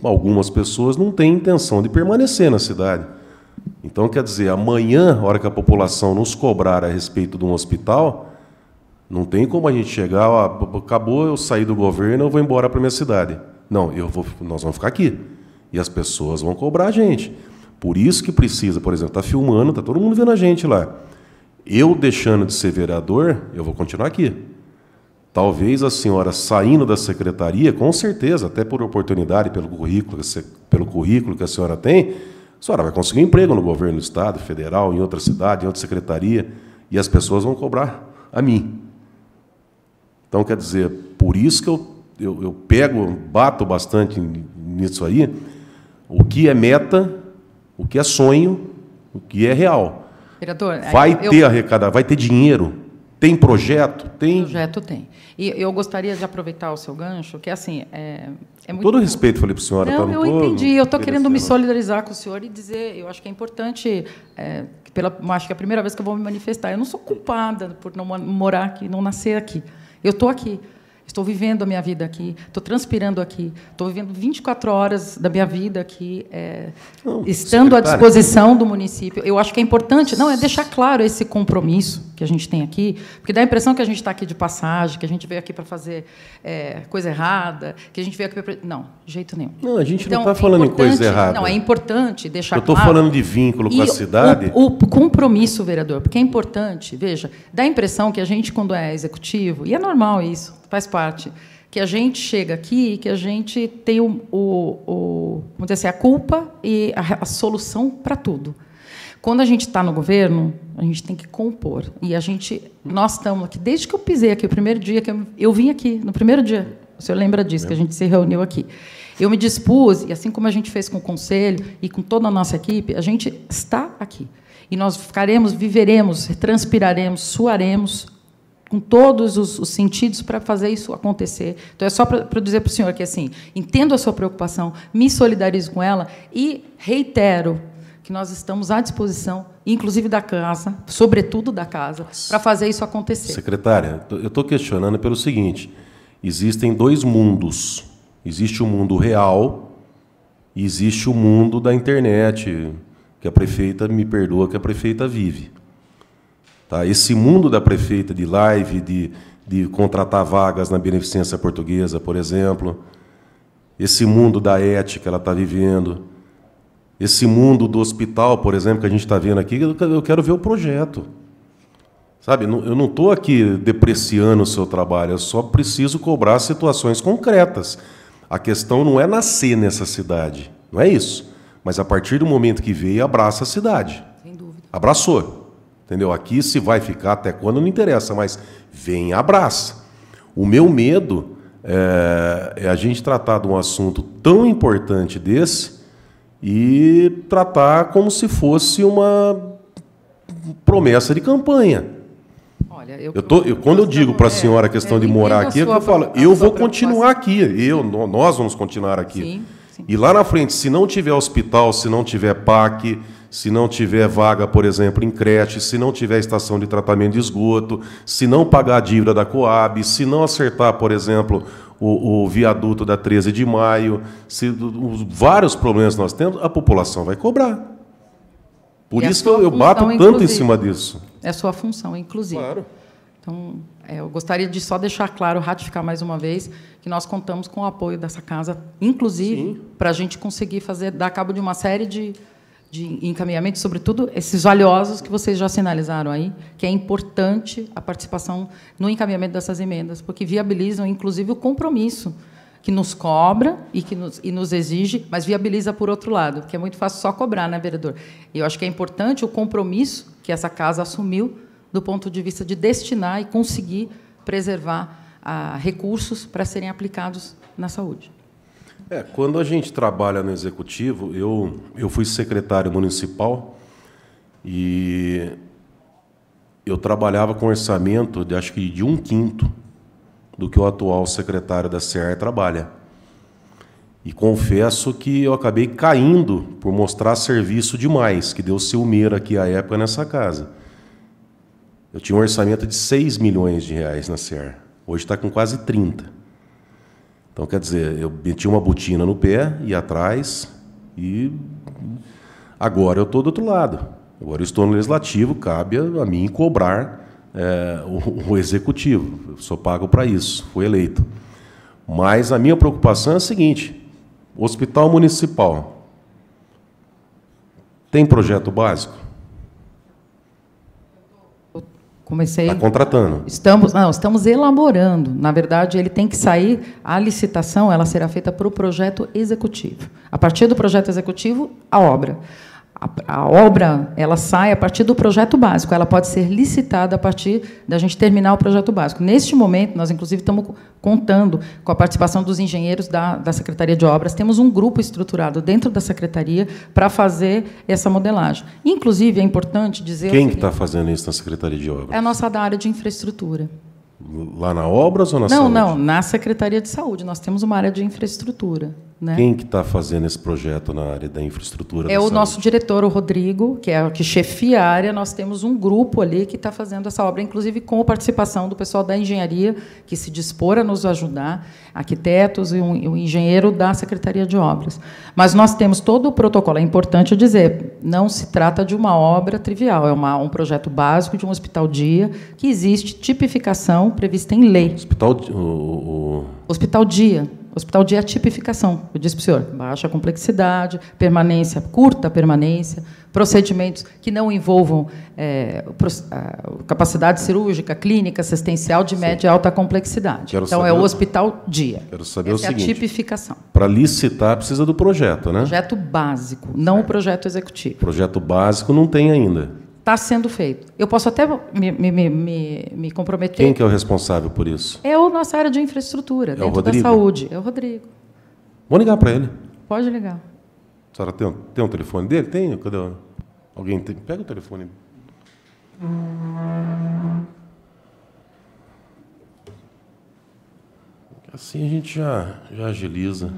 algumas pessoas não têm intenção de permanecer na cidade. Então, quer dizer, amanhã, a hora que a população nos cobrar a respeito de um hospital, não tem como a gente chegar, acabou, eu saí do governo, eu vou embora para a minha cidade. Não, nós vamos ficar aqui. E as pessoas vão cobrar a gente. Por isso que precisa, por exemplo, está filmando, está todo mundo vendo a gente lá. Eu deixando de ser vereador, eu vou continuar aqui. Talvez a senhora saindo da secretaria, com certeza, até por oportunidade, pelo currículo que a senhora tem, a senhora vai conseguir um emprego no governo do Estado, federal, em outra cidade, em outra secretaria, e as pessoas vão cobrar a mim. Então, quer dizer, por isso que eu bato bastante nisso aí, o que é meta, o que é sonho, o que é real. Vereador, vai ter dinheiro, tem projeto? Tem. Projeto tem. E eu gostaria de aproveitar o seu gancho, que assim, é muito... Todo respeito, falei para a senhora. Não, eu entendi. Eu estou querendo me solidarizar com o senhor e dizer, eu acho que é importante, acho que é a primeira vez que eu vou me manifestar. Eu não sou culpada por não morar aqui, não nascer aqui. Eu estou aqui. Estou vivendo a minha vida aqui, estou transpirando aqui, estou vivendo 24 horas da minha vida aqui, estando à disposição do município. Eu acho que é importante, deixar claro esse compromisso que a gente tem aqui, porque dá a impressão que a gente está aqui de passagem, que a gente veio aqui para fazer coisa errada, que a gente veio aqui para... Não, de jeito nenhum. Não, a gente não está falando em coisa errada. Não, é importante deixar claro... Eu estou falando de vínculo com a cidade. O compromisso, vereador, porque é importante, veja, dá a impressão que a gente, quando é executivo, e é normal isso, faz parte, que a gente chega aqui e que a gente tem vamos dizer assim, a culpa e a solução para tudo. Quando a gente está no governo, a gente tem que compor. E nós estamos aqui, desde que eu pisei aqui, o primeiro dia que eu vim aqui, no primeiro dia, o senhor lembra disso, que a gente se reuniu aqui. Eu me dispus, e assim como a gente fez com o Conselho e com toda a nossa equipe, a gente está aqui. E nós viveremos, transpiraremos, suaremos, com todos os sentidos para fazer isso acontecer. Então, é só para dizer para o senhor que, assim, entendo a sua preocupação, me solidarizo com ela e reitero que nós estamos à disposição, inclusive da casa, sobretudo da casa, para fazer isso acontecer. Secretária, eu estou questionando pelo seguinte, existem 2 mundos. Existe o mundo real e existe o mundo da internet, que a prefeita, me perdoa, que a prefeita vive. Tá? Esse mundo da prefeita de live, de contratar vagas na Beneficência Portuguesa, por exemplo, esse mundo da ética que ela está vivendo, Esse mundo do hospital, por exemplo, que a gente está vendo aqui, eu quero ver o projeto. Sabe, eu não estou aqui depreciando o seu trabalho, eu só preciso cobrar situações concretas. A questão não é nascer nessa cidade, não é isso. Mas a partir do momento que veio, abraça a cidade. Sem dúvida. Abraçou. Entendeu? Aqui se vai ficar até quando não interessa, mas vem e abraça. O meu medo é a gente tratar de um assunto tão importante desse e tratar como se fosse uma promessa de campanha. Olha, quando eu digo para a senhora a questão de morar aqui, eu falo, eu vou continuar aqui, nós vamos continuar aqui. Sim, sim. E lá na frente, se não tiver hospital, se não tiver PAC, se não tiver vaga, por exemplo, em creche, se não tiver estação de tratamento de esgoto, se não pagar a dívida da Coab, se não acertar, por exemplo, o viaduto da 13 de maio, vários problemas que nós temos, a população vai cobrar. Por isso que eu bato tanto em cima disso. É a sua função, inclusive. Claro. Então, eu gostaria de só deixar claro, ratificar mais uma vez, que nós contamos com o apoio dessa casa, inclusive, para a gente conseguir dar cabo de uma série de encaminhamentos, sobretudo esses valiosos que vocês já sinalizaram aí, que é importante a participação no encaminhamento dessas emendas, porque viabilizam, inclusive, o compromisso que nos cobra e nos exige, mas viabiliza por outro lado, porque é muito fácil só cobrar, né, vereador? E eu acho que é importante o compromisso que essa casa assumiu do ponto de vista de destinar e conseguir preservar recursos para serem aplicados na saúde. Quando a gente trabalha no Executivo, eu fui secretário municipal e eu trabalhava com orçamento de, acho que de 1/5 do que o atual secretário da SEAR trabalha. E confesso que eu acabei caindo por mostrar serviço demais, que deu ciumeira aqui à época nessa casa. Eu tinha um orçamento de 6 milhões de reais na SEAR. Hoje está com quase 30. Então, quer dizer, eu meti uma botina no pé, ia atrás, e agora eu estou do outro lado. Agora eu estou no Legislativo, cabe a mim cobrar o Executivo. Eu sou pago para isso, fui eleito. Mas a minha preocupação é a seguinte: Hospital Municipal tem projeto básico? Comecei. Está contratando? Estamos elaborando. Na verdade, ele tem que sair, a licitação ela será feita para o projeto executivo. A partir do projeto executivo, a obra. A obra ela sai a partir do projeto básico, ela pode ser licitada a partir da gente terminar o projeto básico. Neste momento, nós, inclusive, estamos contando com a participação dos engenheiros da Secretaria de Obras. Temos um grupo estruturado dentro da Secretaria para fazer essa modelagem. Inclusive, é importante dizer... Quem que está fazendo isso na Secretaria de Obras? É a nossa da área de infraestrutura. Lá na Obras ou na Saúde? Não, na Secretaria de Saúde. Nós temos uma área de infraestrutura. Né? Quem que está fazendo esse projeto na área da infraestrutura? É o nosso diretor, o Rodrigo, que é o que chefia a área. Nós temos um grupo ali que está fazendo essa obra, inclusive com a participação do pessoal da engenharia, que se dispor a nos ajudar, arquitetos e um engenheiro da Secretaria de Obras. Mas nós temos todo o protocolo. É importante dizer, não se trata de uma obra trivial, é um projeto básico de um hospital-dia, que existe tipificação prevista em lei. Hospital-dia. Hospital-dia é a tipificação, eu disse para o senhor, baixa complexidade, permanência, curta permanência, procedimentos que não envolvam capacidade cirúrgica, clínica, assistencial de média e alta complexidade. Então, é o hospital-dia. Quero saber Essa o seguinte, é a tipificação. Para licitar, precisa do projeto, né? Projeto básico, não o projeto executivo. Projeto básico não tem ainda. Está sendo feito. Eu posso até me comprometer. Quem que é o responsável por isso? É a nossa área de infraestrutura, dentro da saúde. É o Rodrigo. Vou ligar para ele. Pode ligar. A senhora tem um telefone dele? Tem? Cadê? Alguém tem? Pega o telefone. Assim a gente já agiliza.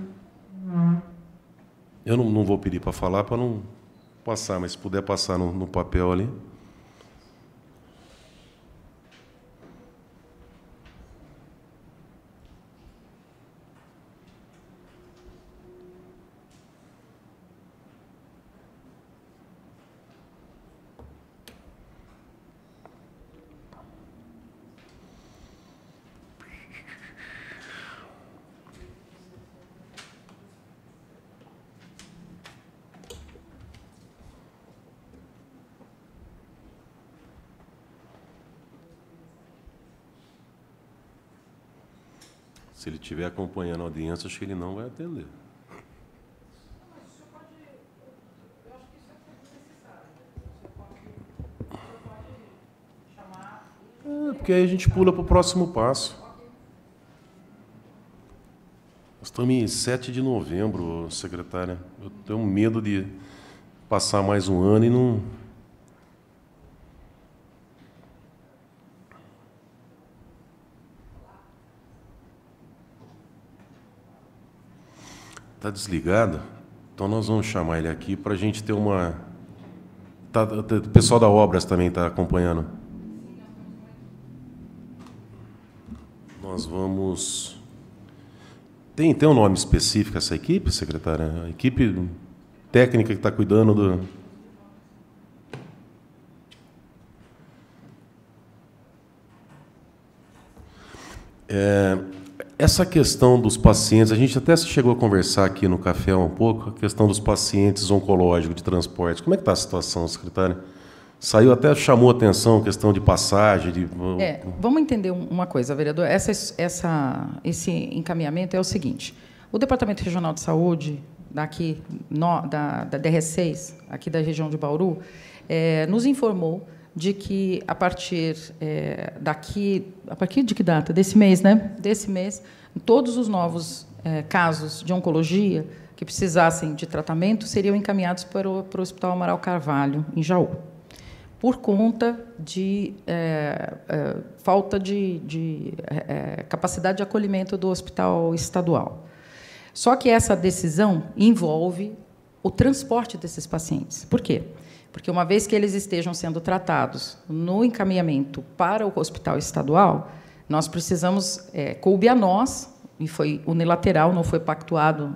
Eu não vou pedir para falar para não passar, mas se puder passar no papel ali. Se ele estiver acompanhando a audiência, acho que ele não vai atender. Porque aí a gente pula para o próximo passo. Nós estamos em 7 de novembro, secretária. Eu tenho medo de passar mais um ano e não... Está desligado? Então nós vamos chamar ele aqui para a gente ter uma... o pessoal da Obras também está acompanhando. Nós vamos... Tem um nome específico essa equipe, secretária? A equipe técnica que está cuidando do... Essa questão dos pacientes, a gente até chegou a conversar aqui no café um pouco, a questão dos pacientes oncológicos de transporte. Como é que está a situação, secretária? Saiu, até chamou a atenção a questão de passagem. Vamos entender uma coisa, vereador. Esse encaminhamento é o seguinte: o Departamento Regional de Saúde, daqui, da DR6, aqui da região de Bauru, nos informou de que, a partir de que data? Desse mês, né? Desse mês, todos os novos casos de oncologia que precisassem de tratamento seriam encaminhados para o Hospital Amaral Carvalho, em Jaú, por conta de falta de capacidade de acolhimento do hospital estadual. Só que essa decisão envolve o transporte desses pacientes. Por quê? Porque, uma vez que eles estejam sendo tratados no encaminhamento para o hospital estadual, nós precisamos, coube a nós, e foi unilateral, não foi pactuado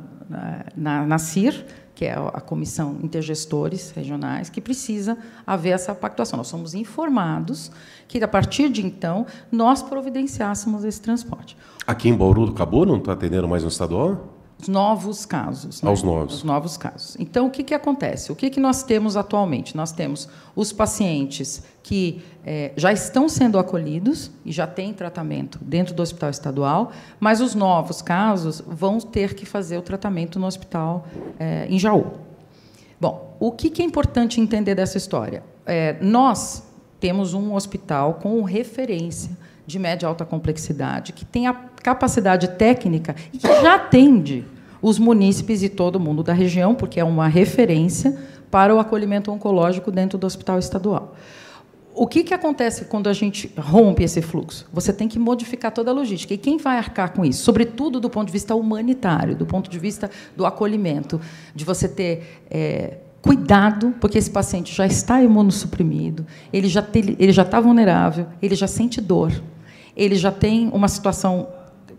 na CIR, que é a Comissão Intergestores Regionais, que precisa haver essa pactuação. Nós somos informados que, a partir de então, nós providenciássemos esse transporte. Aqui em Bauru acabou? Não está atendendo mais no estadual? Os novos casos. Aos novos. Os novos casos. Então, o que acontece? O que nós temos atualmente? Nós temos os pacientes que já estão sendo acolhidos e já têm tratamento dentro do hospital estadual, mas os novos casos vão ter que fazer o tratamento no hospital em Jaú. Bom, o que é importante entender dessa história? Nós temos um hospital com referência de média e alta complexidade, que tem a capacidade técnica e que já atende os munícipes e todo mundo da região, porque é uma referência para o acolhimento oncológico dentro do hospital estadual. O que acontece quando a gente rompe esse fluxo? Você tem que modificar toda a logística. E quem vai arcar com isso? Sobretudo do ponto de vista humanitário, do ponto de vista do acolhimento, de você ter cuidado, porque esse paciente já está imunossuprimido, ele já está vulnerável, ele já sente dor, ele já tem uma situação...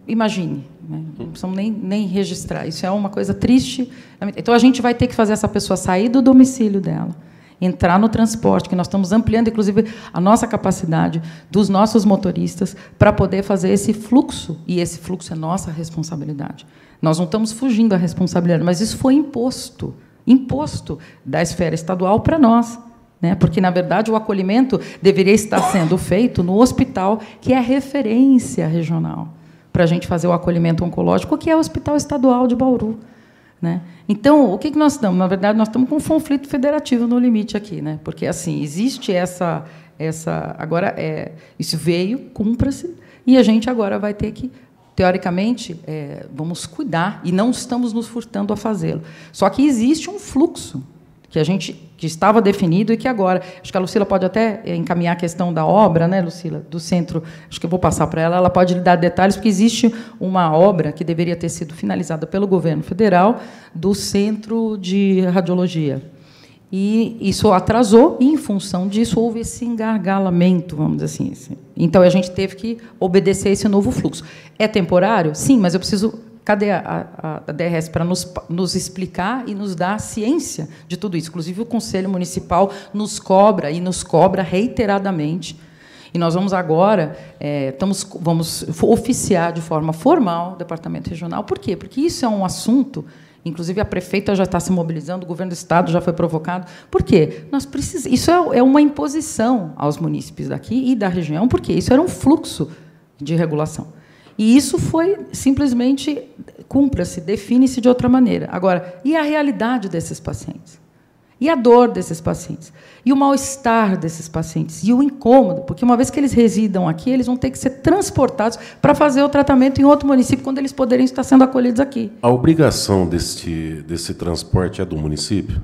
Imagine, né? Não precisamos nem registrar. Isso é uma coisa triste. Então, a gente vai ter que fazer essa pessoa sair do domicílio dela, entrar no transporte, que nós estamos ampliando, inclusive, a nossa capacidade dos nossos motoristas para poder fazer esse fluxo, e esse fluxo é nossa responsabilidade. Nós não estamos fugindo da responsabilidade, mas isso foi imposto da esfera estadual para nós, né? Porque, na verdade, o acolhimento deveria estar sendo feito no hospital, que é referência regional para a gente fazer o acolhimento oncológico, que é o Hospital Estadual de Bauru, né? Então, o que nós estamos? Na verdade, nós estamos com um conflito federativo no limite aqui, né? Porque, assim, existe essa agora isso veio, cumpra-se, e a gente agora vai ter que, teoricamente, vamos cuidar, e não estamos nos furtando a fazê-lo. Só que existe um fluxo que estava definido e que agora... Acho que a Lucila pode até encaminhar a questão da obra, né, Lucila, do centro. Acho que eu vou passar para ela. Ela pode lhe dar detalhes, porque existe uma obra que deveria ter sido finalizada pelo governo federal do Centro de Radiologia. E isso atrasou, e, em função disso, houve esse engargalamento, vamos dizer assim. Então, a gente teve que obedecer a esse novo fluxo. É temporário? Sim, mas eu preciso... Cadê a DRS para nos explicar e nos dar a ciência de tudo isso? Inclusive, o Conselho Municipal nos cobra reiteradamente. E nós vamos agora, vamos oficiar de forma formal o Departamento Regional. Por quê? Porque isso é um assunto, inclusive a prefeita já está se mobilizando, o governo do Estado já foi provocado. Por quê? Isso é uma imposição aos munícipes daqui e da região, porque isso era um fluxo de regulação. E isso foi simplesmente cumpra-se, define-se de outra maneira. Agora, e a realidade desses pacientes? E a dor desses pacientes? E o mal-estar desses pacientes? E o incômodo? Porque, uma vez que eles residam aqui, eles vão ter que ser transportados para fazer o tratamento em outro município, quando eles poderiam estar sendo acolhidos aqui. A obrigação desse transporte é do município?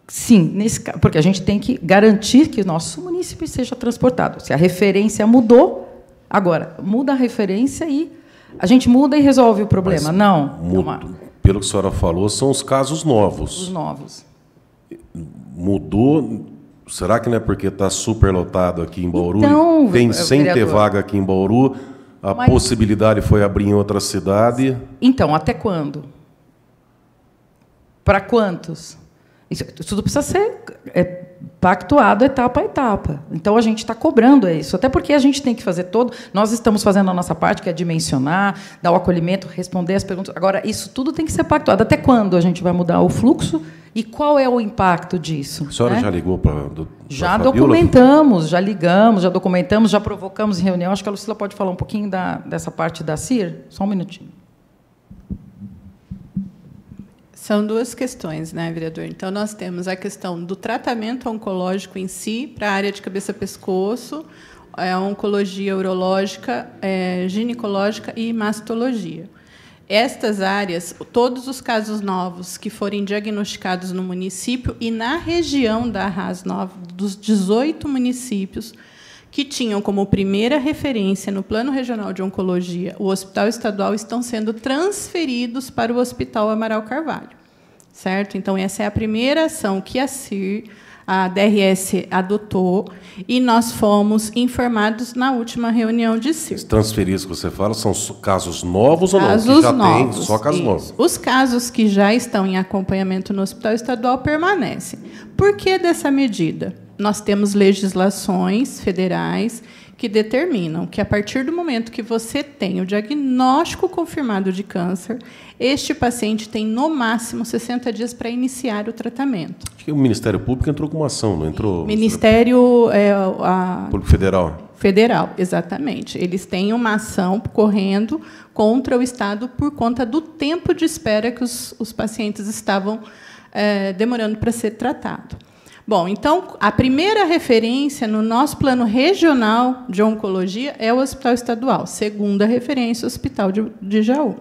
Sim, porque a gente tem que garantir que o nosso município seja transportado. Se a referência mudou, agora, muda a referência e a gente muda e resolve o problema. Mas não. Pelo que a senhora falou, são os casos novos. Os novos. Mudou. Será que não é porque está superlotado aqui em Bauru? Então, tem sem ter vereador, vaga aqui em Bauru? A possibilidade foi abrir em outra cidade? Então, até quando? Para quantos? Isso tudo precisa ser pactuado etapa a etapa. Então, a gente está cobrando isso. Até porque a gente tem que fazer todo... Nós estamos fazendo a nossa parte, que é dimensionar, dar o acolhimento, responder as perguntas. Agora, isso tudo tem que ser pactuado. Até quando a gente vai mudar o fluxo e qual é o impacto disso? A senhora já ligou para... Já documentamos, já ligamos, já documentamos, já provocamos em reunião. Acho que a Lucila pode falar um pouquinho dessa parte da CIR. Só um minutinho. São duas questões, né, vereador? Então, nós temos a questão do tratamento oncológico em si, para a área de cabeça-pescoço, a oncologia urológica, ginecológica e mastologia. Estas áreas, todos os casos novos que forem diagnosticados no município e na região da RAS 9, dos 18 municípios que tinham como primeira referência no Plano Regional de Oncologia o Hospital Estadual, estão sendo transferidos para o Hospital Amaral Carvalho. Certo? Então, essa é a primeira ação que a CIR, a DRS, adotou, e nós fomos informados na última reunião de CIR. Os transferidos que você fala são casos novos ou não? Casos Que já novos, tem só casos novos. Os casos que já estão em acompanhamento no Hospital Estadual permanecem. Por que dessa medida? Nós temos legislações federais que determinam que, a partir do momento que você tem o diagnóstico confirmado de câncer, este paciente tem, no máximo, 60 dias para iniciar o tratamento. Acho que o Ministério Público entrou com uma ação, não entrou? Ministério... Público Federal. Federal, exatamente. Eles têm uma ação correndo contra o Estado por conta do tempo de espera que os pacientes estavam demorando para ser tratados. Bom, então, a primeira referência no nosso plano regional de oncologia é o Hospital Estadual. Segunda referência, o Hospital de Jaú.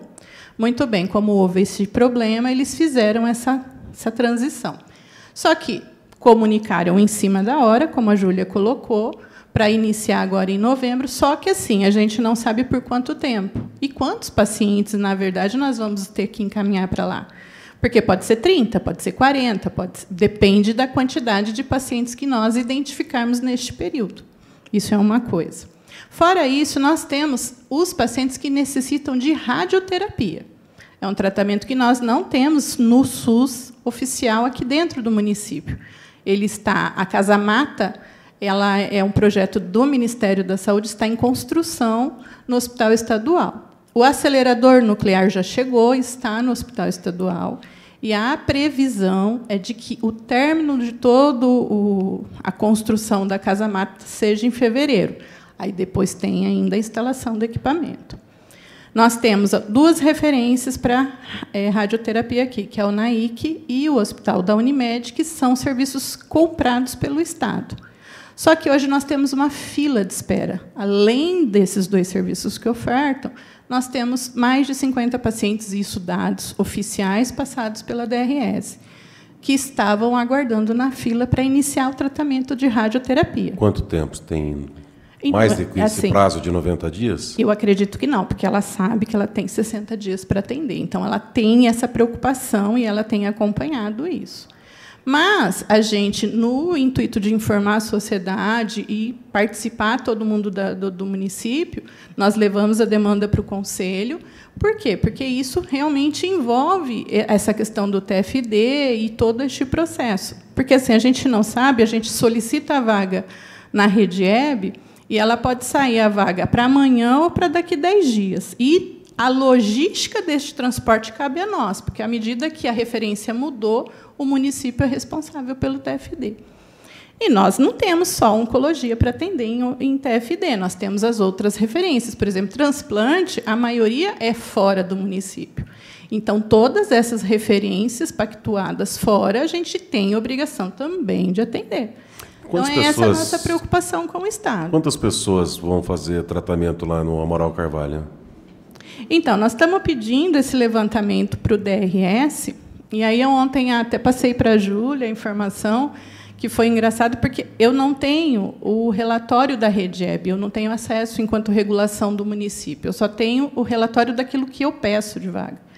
Muito bem, como houve esse problema, eles fizeram essa transição. Só que comunicaram em cima da hora, como a Júlia colocou, para iniciar agora em novembro, só que, assim, a gente não sabe por quanto tempo. E quantos pacientes, na verdade, nós vamos ter que encaminhar para lá? Porque pode ser 30, pode ser 40, depende da quantidade de pacientes que nós identificarmos neste período. Isso é uma coisa. Fora isso, nós temos os pacientes que necessitam de radioterapia. É um tratamento que nós não temos no SUS oficial aqui dentro do município. A Casa Mata, ela é um projeto do Ministério da Saúde, está em construção no Hospital Estadual. O acelerador nuclear já chegou, está no Hospital Estadual, e a previsão é de que o término de toda a construção da Casa Mata seja em fevereiro. Aí depois tem ainda a instalação do equipamento. Nós temos duas referências para radioterapia aqui, que é o NAIC e o Hospital da Unimed, que são serviços comprados pelo Estado. Só que hoje nós temos uma fila de espera. Além desses dois serviços que ofertam, nós temos mais de 50 pacientes, isso dados oficiais passados pela DRS, que estavam aguardando na fila para iniciar o tratamento de radioterapia. Quanto tempo tem? Então, Mais do que esse prazo de 90 dias? Eu acredito que não, porque ela sabe que ela tem 60 dias para atender. Então, ela tem essa preocupação e ela tem acompanhado isso. Mas a gente, no intuito de informar a sociedade e participar todo mundo do município, nós levamos a demanda para o Conselho. Por quê? Porque isso realmente envolve essa questão do TFD e todo este processo. Porque, assim, a gente não sabe, a gente solicita a vaga na Rede Hebe e ela pode sair a vaga para amanhã ou para daqui 10 dias. E a logística deste transporte cabe a nós, porque, à medida que a referência mudou, o município é responsável pelo TFD. E nós não temos só oncologia para atender em TFD, nós temos as outras referências. Por exemplo, transplante, a maioria é fora do município. Então, todas essas referências pactuadas fora, a gente tem obrigação também de atender. Então, essa é a nossa preocupação com o Estado. Quantas pessoas vão fazer tratamento lá no Amaral Carvalho? Então, nós estamos pedindo esse levantamento para o DRS, e aí ontem até passei para a Júlia a informação, que foi engraçado, porque eu não tenho o relatório da REDEB, eu não tenho acesso enquanto regulação do município, eu só tenho o relatório daquilo que eu peço de vaga.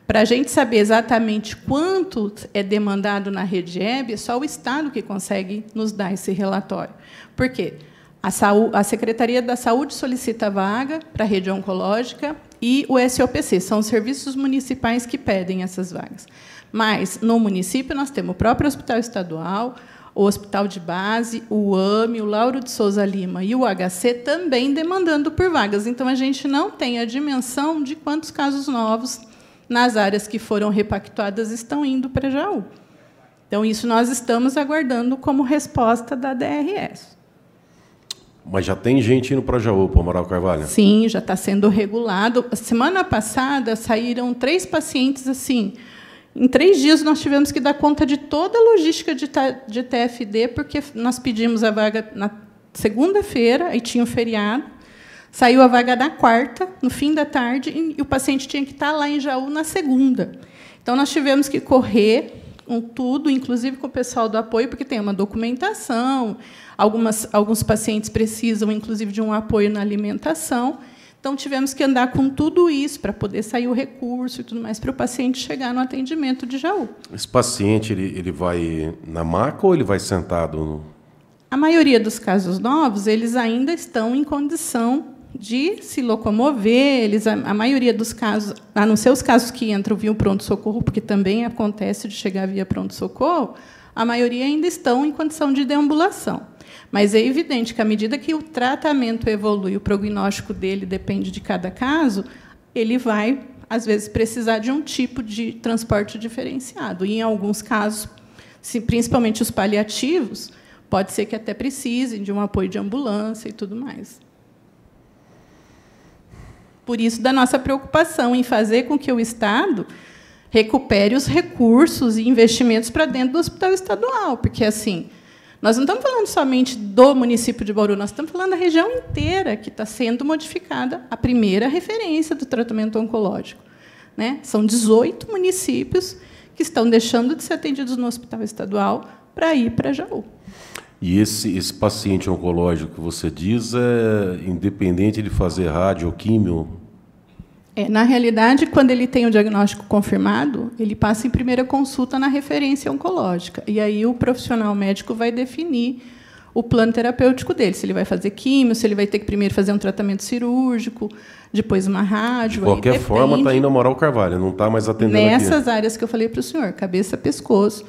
Para a gente saber exatamente quanto é demandado na REDEB, é só o Estado que consegue nos dar esse relatório. Por quê? A Secretaria da Saúde solicita vaga para a rede oncológica e o SOPC, são os serviços municipais que pedem essas vagas. Mas, no município, nós temos o próprio Hospital Estadual, o Hospital de Base, o AME, o Lauro de Souza Lima e o HC também demandando por vagas. Então, a gente não tem a dimensão de quantos casos novos nas áreas que foram repactuadas estão indo para Jaú. Então, isso nós estamos aguardando como resposta da DRS. Mas já tem gente indo para Jaú, para o Amaral Carvalho? Sim, já está sendo regulado. Semana passada, saíram 3 pacientes assim. Em 3 dias, nós tivemos que dar conta de toda a logística de TFD, porque nós pedimos a vaga na segunda-feira, aí tinha um feriado, saiu a vaga na quarta, no fim da tarde, e o paciente tinha que estar lá em Jaú na segunda. Então, nós tivemos que correr com tudo, inclusive com o pessoal do apoio, porque tem uma documentação, alguns pacientes precisam, inclusive, de um apoio na alimentação. Então, tivemos que andar com tudo isso para poder sair o recurso e tudo mais para o paciente chegar no atendimento de Jaú. Esse paciente ele vai na maca ou ele vai sentado? A maioria dos casos novos, eles ainda estão em condição de se locomover. A maioria dos casos, a não ser os casos que entram via pronto-socorro, porque também acontece de chegar via pronto-socorro, a maioria ainda estão em condição de deambulação. Mas é evidente que, à medida que o tratamento evolui, o prognóstico dele depende de cada caso, ele vai, às vezes, precisar de um tipo de transporte diferenciado. E, em alguns casos, principalmente os paliativos, pode ser que até precisem de um apoio de ambulância e tudo mais. Por isso, da nossa preocupação em fazer com que o Estado recupere os recursos e investimentos para dentro do hospital estadual, porque, assim, nós não estamos falando somente do município de Bauru, nós estamos falando da região inteira que está sendo modificada a primeira referência do tratamento oncológico. Né? São 18 municípios que estão deixando de ser atendidos no hospital estadual para ir para Jaú. E esse paciente oncológico que você diz é independente de fazer rádio ou químio? Na realidade, quando ele tem o diagnóstico confirmado, ele passa em primeira consulta na referência oncológica. E aí o profissional médico vai definir o plano terapêutico dele, se ele vai fazer químio, se ele vai ter que primeiro fazer um tratamento cirúrgico, depois uma rádio. De qualquer forma, está indo ao Amaral Carvalho, não está mais atendendo nessas aqui. Áreas que eu falei para o senhor, cabeça, pescoço,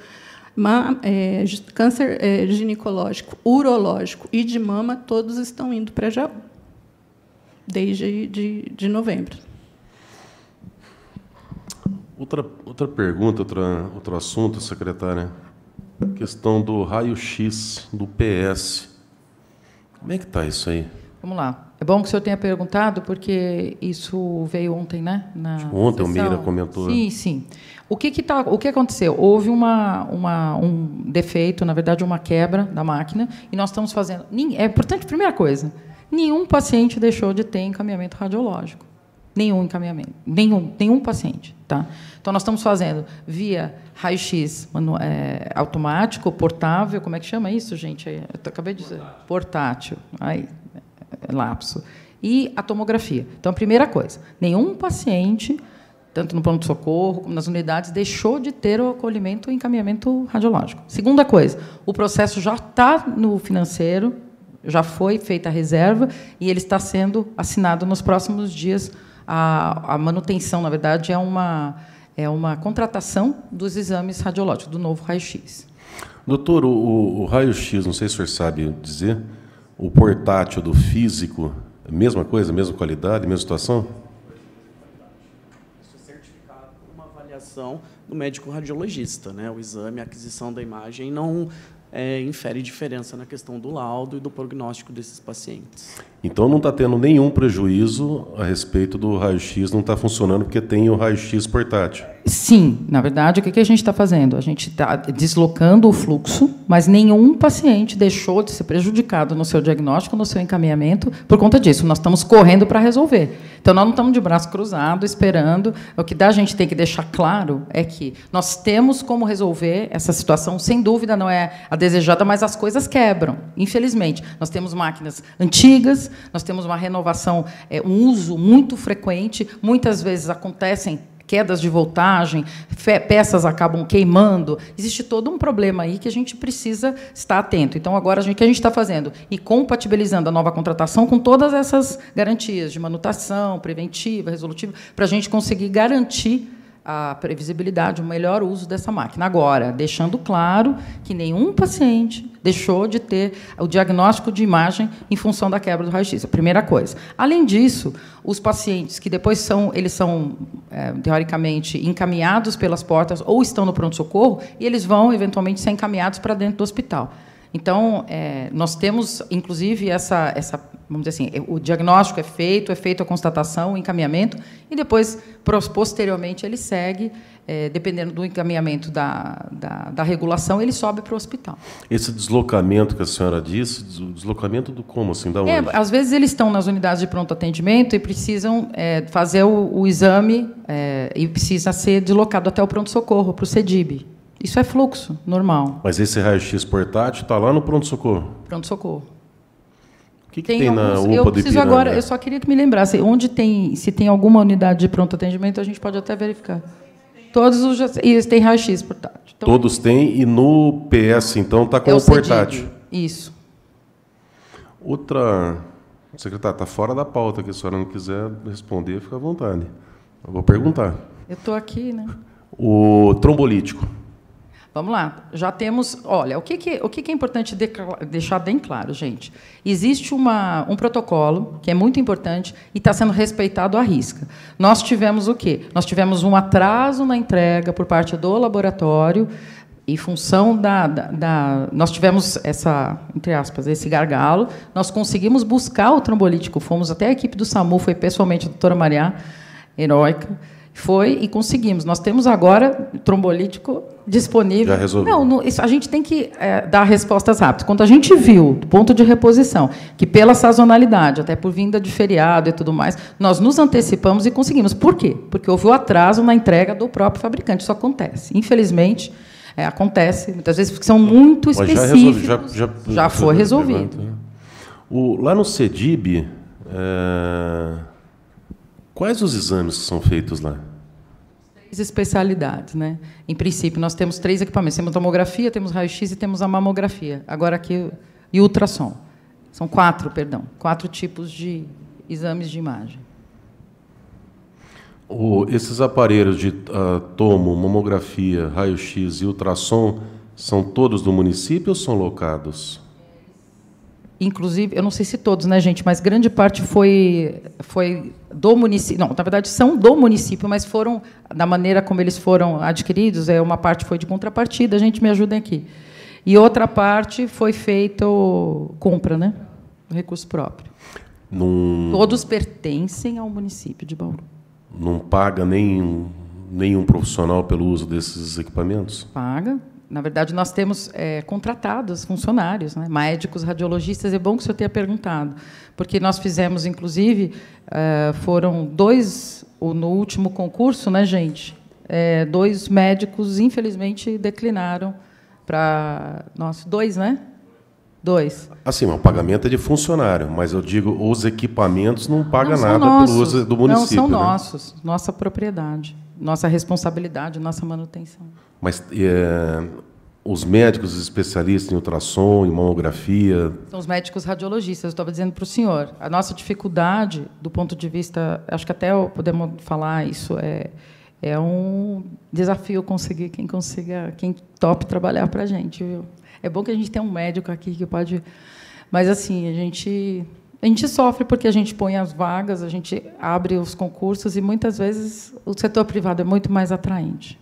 câncer ginecológico, urológico e de mama, todos estão indo para Jaú, desde de novembro. Outra pergunta, outro assunto, secretária. A questão do raio-x do PS. Como é que está isso aí? Vamos lá. É bom que o senhor tenha perguntado, porque isso veio ontem, né? Ontem o Meira comentou. Sim, sim. O que aconteceu? Houve um defeito, na verdade, uma quebra da máquina, e nós estamos fazendo... É importante, primeira coisa, nenhum paciente deixou de ter encaminhamento radiológico. Nenhum encaminhamento. Nenhum paciente. Tá? Então, nós estamos fazendo via raio-x automático, portável, como é que chama isso, gente? Eu acabei de dizer. Portátil. Aí, lapso. E a tomografia. Então, a primeira coisa, nenhum paciente, tanto no pronto-socorro como nas unidades, deixou de ter o acolhimento e encaminhamento radiológico. Segunda coisa, o processo já está no financeiro, já foi feita a reserva, e ele está sendo assinado nos próximos dias. A manutenção, na verdade, é uma contratação dos exames radiológicos, do novo raio-x. Doutor, o raio-x, não sei se o senhor sabe dizer, o portátil do físico, mesma coisa, mesma qualidade, mesma situação? Isso é certificado por uma avaliação do médico radiologista, né? O exame, a aquisição da imagem infere diferença na questão do laudo e do prognóstico desses pacientes. Então não está tendo nenhum prejuízo a respeito do raio-x, não está funcionando porque tem o raio-x portátil. Sim, na verdade, o que a gente está fazendo? A gente está deslocando o fluxo, mas nenhum paciente deixou de ser prejudicado no seu diagnóstico, no seu encaminhamento, por conta disso. Nós estamos correndo para resolver. Então, nós não estamos de braço cruzado, esperando. O que a gente tem que deixar claro é que nós temos como resolver essa situação, sem dúvida, não é a desejada, mas as coisas quebram, infelizmente. Nós temos máquinas antigas, nós temos uma renovação, um uso muito frequente, muitas vezes acontecem quedas de voltagem, peças acabam queimando. Existe todo um problema aí que a gente precisa estar atento. Então, agora, o que a gente está fazendo? E compatibilizando a nova contratação com todas essas garantias de manutenção, preventiva, resolutiva, para a gente conseguir garantir a previsibilidade, o melhor uso dessa máquina. Agora, deixando claro que nenhum paciente deixou de ter o diagnóstico de imagem em função da quebra do raio-x. A primeira coisa. Além disso, os pacientes que depois eles são teoricamente encaminhados pelas portas ou estão no pronto-socorro e eles vão eventualmente ser encaminhados para dentro do hospital. Então, nós temos, inclusive, vamos dizer assim, o diagnóstico é feito a constatação, o encaminhamento, e depois, posteriormente, ele segue, dependendo do encaminhamento da regulação, ele sobe para o hospital. Esse deslocamento que a senhora disse, deslocamento do como, assim, da onde? Às vezes eles estão nas unidades de pronto atendimento e precisam fazer o exame e precisa ser deslocado até o pronto-socorro, para o CEDIB. Isso é fluxo normal. Mas esse raio-x portátil está lá no pronto-socorro? Pronto-socorro. O que tem na UPA eu do preciso Ipiranga? agora, eu só queria que me lembrasse, se tem alguma unidade de pronto atendimento, a gente pode até verificar. Todos os tem raio-x portátil. Então, todos têm, e no PS, então, está com o portátil. Isso. Outra... Secretário, está fora da pauta, que a senhora não quiser responder, fica à vontade. Eu vou perguntar. Eu estou aqui, né? O trombolítico. Vamos lá, já temos... Olha, o que é importante deixar bem claro, gente? Existe um protocolo que é muito importante e está sendo respeitado à risca. Nós tivemos o quê? Nós tivemos um atraso na entrega por parte do laboratório, em função nós tivemos entre aspas, esse gargalo, nós conseguimos buscar o trombolítico, fomos até a equipe do SAMU, foi pessoalmente a doutora Maria, heróica, foi e conseguimos. Nós temos agora trombolítico disponível. Já resolveu. A gente tem que dar respostas rápidas. Quando a gente viu, do ponto de reposição, que pela sazonalidade, até por vinda de feriado e tudo mais, nós nos antecipamos e conseguimos. Por quê? Porque houve o atraso na entrega do próprio fabricante. Isso acontece. Infelizmente, acontece, muitas vezes, porque são muito específicos. Já foi resolvido. Lá no CEDIB, quais os exames que são feitos lá? 3 especialidades, né? Em princípio, nós temos 3 equipamentos. Temos tomografia, temos raio-x e temos a mamografia. Agora aqui, e ultrassom. São 4 tipos de exames de imagem. Esses aparelhos de tomo, mamografia, raio-x e ultrassom são todos do município ou são locados? Inclusive, eu não sei se todos, né, gente, mas grande parte foi do município. Não, na verdade, são do município, mas foram, da maneira como eles foram adquiridos, uma parte foi de contrapartida, a gente me ajudem aqui. E outra parte foi feita compra, né? Recurso próprio. Todos pertencem ao município de Bauru. Não paga nenhum profissional pelo uso desses equipamentos? Paga. Na verdade, nós temos contratados funcionários, né? Médicos, radiologistas. É bom que o senhor tenha perguntado, porque nós fizemos, inclusive, foram 2, no último concurso, né, gente? 2 médicos, infelizmente, declinaram para... Nossa, 2, né? 2. Assim, o pagamento é de funcionário, mas eu digo, os equipamentos não pagam nada nossos, pelo uso do município. Não, são né? nossos, nossa propriedade, nossa responsabilidade, nossa manutenção. Mas os médicos especialistas em ultrassom, em mamografia... São os médicos radiologistas, eu estava dizendo para o senhor. A nossa dificuldade, do ponto de vista... Acho que até podemos falar isso, é um desafio conseguir quem tope trabalhar para a gente, viu? É bom que a gente tenha um médico aqui que pode... Mas, assim, a gente sofre porque a gente põe as vagas, a gente abre os concursos e, muitas vezes, o setor privado é muito mais atraente.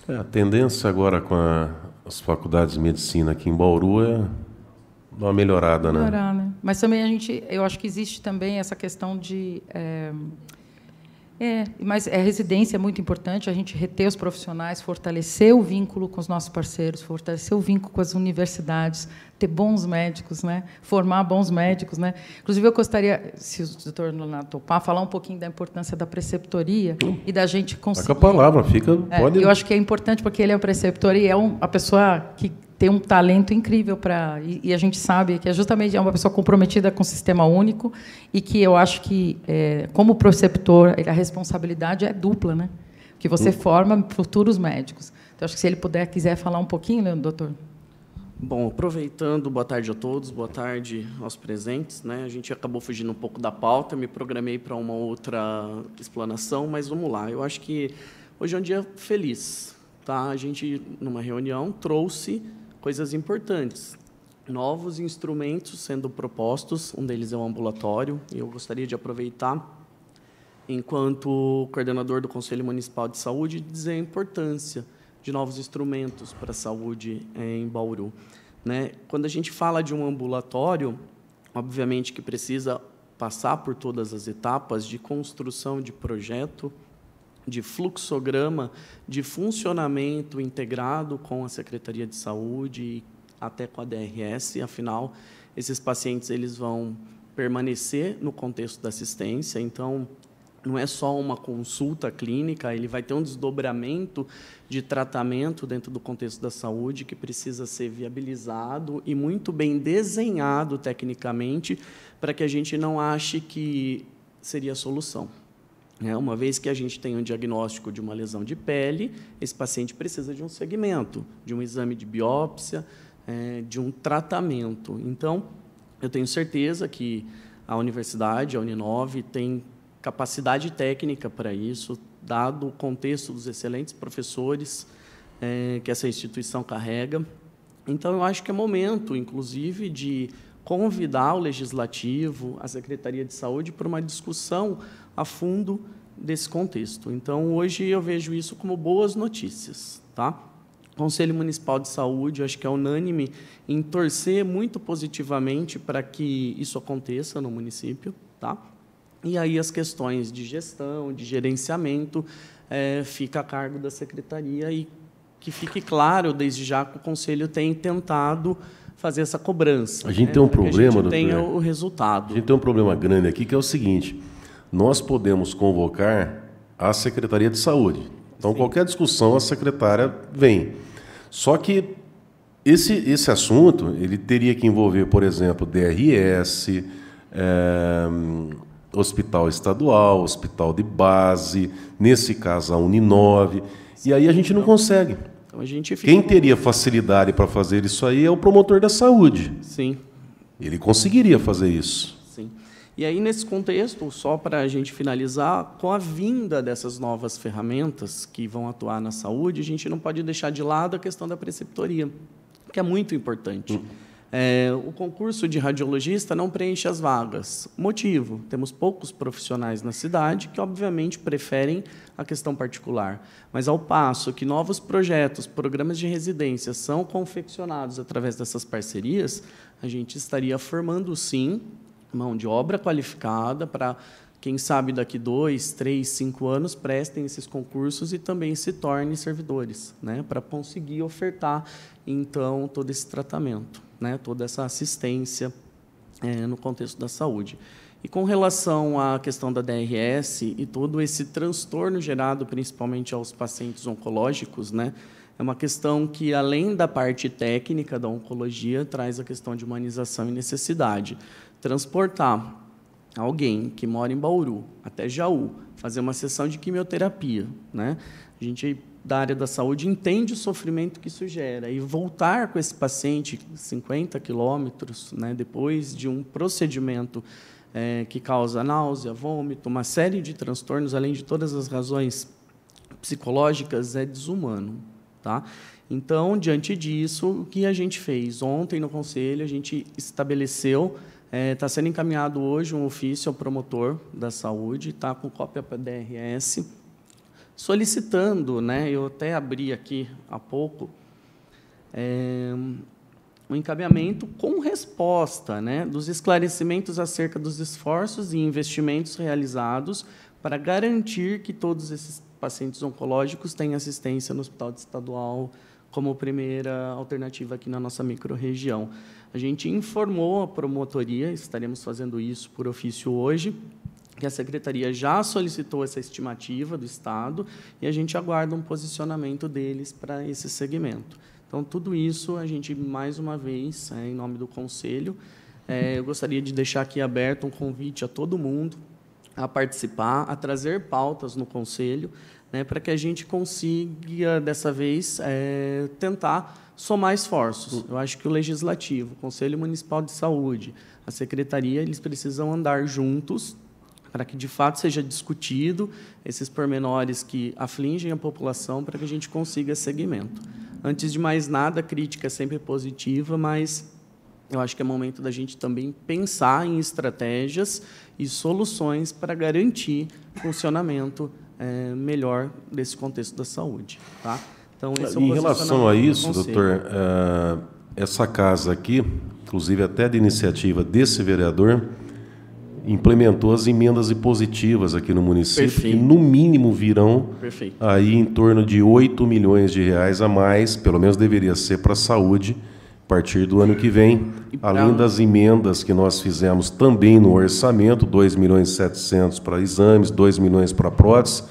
A tendência agora com as faculdades de medicina aqui em Bauru é uma melhorada, Melhorar, né? Mas também eu acho que existe também essa questão de mas a residência é muito importante, a gente reter os profissionais, fortalecer o vínculo com os nossos parceiros, fortalecer o vínculo com as universidades, ter bons médicos, né? Formar bons médicos, né? Inclusive, eu gostaria, se o doutor Leonardo topar, falar um pouquinho da importância da preceptoria e da gente conseguir... Fica a palavra, pode... Eu acho que é importante porque ele é o preceptor e é a pessoa que tem um talento incrível e a gente sabe que é justamente uma pessoa comprometida com o sistema único e que eu acho que, como preceptor, a responsabilidade é dupla, né? Que você forma futuros médicos. Então, acho que se ele quiser falar um pouquinho, né, doutor? Bom, aproveitando, boa tarde a todos, boa tarde aos presentes, né? A gente acabou fugindo um pouco da pauta, me programei para uma outra explanação, mas vamos lá. Eu acho que hoje é um dia feliz, tá? A gente, numa reunião, trouxe coisas importantes, novos instrumentos sendo propostos, um deles é o ambulatório, e eu gostaria de aproveitar, enquanto coordenador do Conselho Municipal de Saúde, dizer a importância de novos instrumentos para a saúde em Bauru. Né? Quando a gente fala de um ambulatório, obviamente que precisa passar por todas as etapas de construção de projeto, de fluxograma, de funcionamento integrado com a Secretaria de Saúde e até com a DRS. Afinal, esses pacientes eles vão permanecer no contexto da assistência, então não é só uma consulta clínica, ele vai ter um desdobramento de tratamento dentro do contexto da saúde que precisa ser viabilizado e muito bem desenhado tecnicamente para que a gente não ache que seria a solução. Uma vez que a gente tem um diagnóstico de uma lesão de pele, esse paciente precisa de um segmento, de um exame de biópsia, de um tratamento. Então, eu tenho certeza que a universidade, a Uninove, tem capacidade técnica para isso, dado o contexto dos excelentes professores que essa instituição carrega. Então, eu acho que é momento, inclusive, de convidar o Legislativo, a Secretaria de Saúde, para uma discussão a fundo desse contexto. Então, hoje eu vejo isso como boas notícias. Tá? O Conselho Municipal de Saúde, acho que é unânime em torcer muito positivamente para que isso aconteça no município. Tá? E aí as questões de gestão, de gerenciamento, fica a cargo da Secretaria e que fique claro, desde já, que o Conselho tem tentado fazer essa cobrança. A gente tem um problema, doutor. Tenha o resultado. A gente tem um problema grande aqui, que é o seguinte: nós podemos convocar a Secretaria de Saúde. Então, qualquer discussão, a secretária vem. Só que esse assunto ele teria que envolver, por exemplo, DRS, hospital estadual, hospital de base, nesse caso, a Uninove. E aí a gente não consegue. Então, a gente fica... Quem teria facilidade para fazer isso aí é o promotor da saúde. Sim. Ele conseguiria fazer isso. Sim. E aí, nesse contexto, só para a gente finalizar, com a vinda dessas novas ferramentas que vão atuar na saúde, a gente não pode deixar de lado a questão da preceptoria, que é muito importante. O concurso de radiologista não preenche as vagas. Motivo: temos poucos profissionais na cidade que, obviamente, preferem a questão particular. Mas, ao passo que novos projetos, programas de residência são confeccionados através dessas parcerias, a gente estaria formando, sim, mão de obra qualificada para, quem sabe, daqui 2, 3, 5 anos, prestem esses concursos e também se tornem servidores, né, para conseguir ofertar, então, todo esse tratamento, né, toda essa assistência no contexto da saúde. E com relação à questão da DRS e todo esse transtorno gerado principalmente aos pacientes oncológicos, né, é uma questão que, além da parte técnica da oncologia, traz a questão de humanização e necessidade. Transportar alguém que mora em Bauru até Jaú, fazer uma sessão de quimioterapia, né? A gente da área da saúde entende o sofrimento que isso gera e voltar com esse paciente 50 quilômetros, né, depois de um procedimento que causa náusea, vômito, uma série de transtornos, além de todas as razões psicológicas, é desumano. Tá? Então, diante disso, o que a gente fez? Ontem, no Conselho, a gente estabeleceu, está sendo encaminhado hoje um ofício ao promotor da saúde, está com cópia para a DRS, solicitando, né, eu até abri aqui há pouco, um encaminhamento com resposta, né, dos esclarecimentos acerca dos esforços e investimentos realizados para garantir que todos esses pacientes oncológicos têm assistência no Hospital Estadual como primeira alternativa aqui na nossa microrregião. A gente informou a promotoria, estaremos fazendo isso por ofício hoje, que a Secretaria já solicitou essa estimativa do Estado e a gente aguarda um posicionamento deles para esse segmento. Então, tudo isso, a gente, mais uma vez, em nome do Conselho, eu gostaria de deixar aqui aberto um convite a todo mundo a participar, a trazer pautas no Conselho, né, para que a gente consiga, dessa vez, tentar somar esforços. Eu acho que o Legislativo, o Conselho Municipal de Saúde, a Secretaria, eles precisam andar juntos para que, de fato, seja discutido esses pormenores que afligem a população para que a gente consiga segmento. Antes de mais nada, a crítica é sempre positiva, mas eu acho que é momento da gente também pensar em estratégias e soluções para garantir funcionamento melhor desse contexto da saúde. Tá? Então, esse é o em relação a isso, Conselho. doutor, essa casa aqui, inclusive até de iniciativa desse vereador, implementou as emendas impositivas aqui no município, Perfeito. que no mínimo virão Perfeito. aí em torno de 8 milhões de reais a mais, pelo menos deveria ser para a saúde, a partir do ano que vem, além das emendas que nós fizemos também no orçamento, 2.700.000 para exames, 2 milhões para prótese,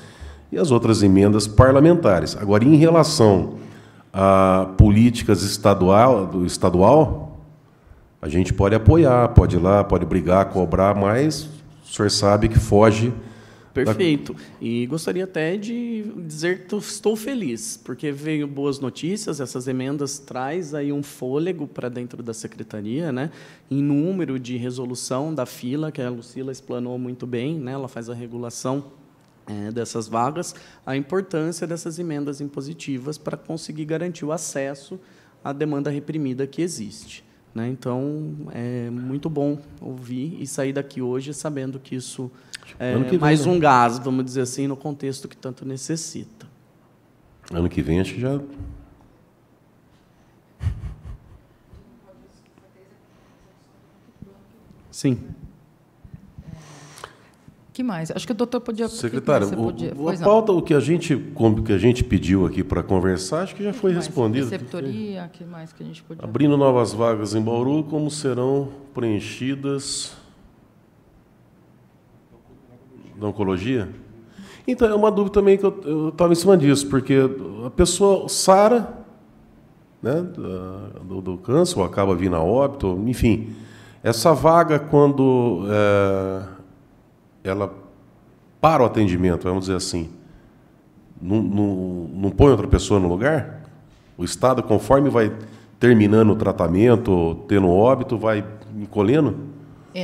e as outras emendas parlamentares. Agora, em relação a políticas estadual, a gente pode apoiar, pode ir lá, pode brigar, cobrar, mas o senhor sabe que foge. Perfeito. E gostaria até de dizer que estou feliz, porque veio boas notícias, essas emendas traz aí um fôlego para dentro da secretaria, né? Em número de resolução da fila, que a Lucila explanou muito bem, né? Ela faz a regulação dessas vagas, a importância dessas emendas impositivas para conseguir garantir o acesso à demanda reprimida que existe. Né? Então, é muito bom ouvir e sair daqui hoje sabendo que isso é mais um gás, vamos dizer assim, no contexto que tanto necessita. Ano que vem, acho que já... Sim. Que mais? Acho que o doutor podia... Secretário, a pauta, o que a gente pediu aqui para conversar, acho que já foi respondido. Preceptoria, que mais que a gente podia... Abrindo novas vagas em Bauru, como serão preenchidas da oncologia? Então, é uma dúvida também que eu estava em cima disso, porque a pessoa sara, né, do câncer, ou acaba vindo a óbito, enfim. Essa vaga, quando ela para o atendimento, vamos dizer assim, não põe outra pessoa no lugar? O Estado, conforme vai terminando o tratamento, tendo óbito, vai encolhendo?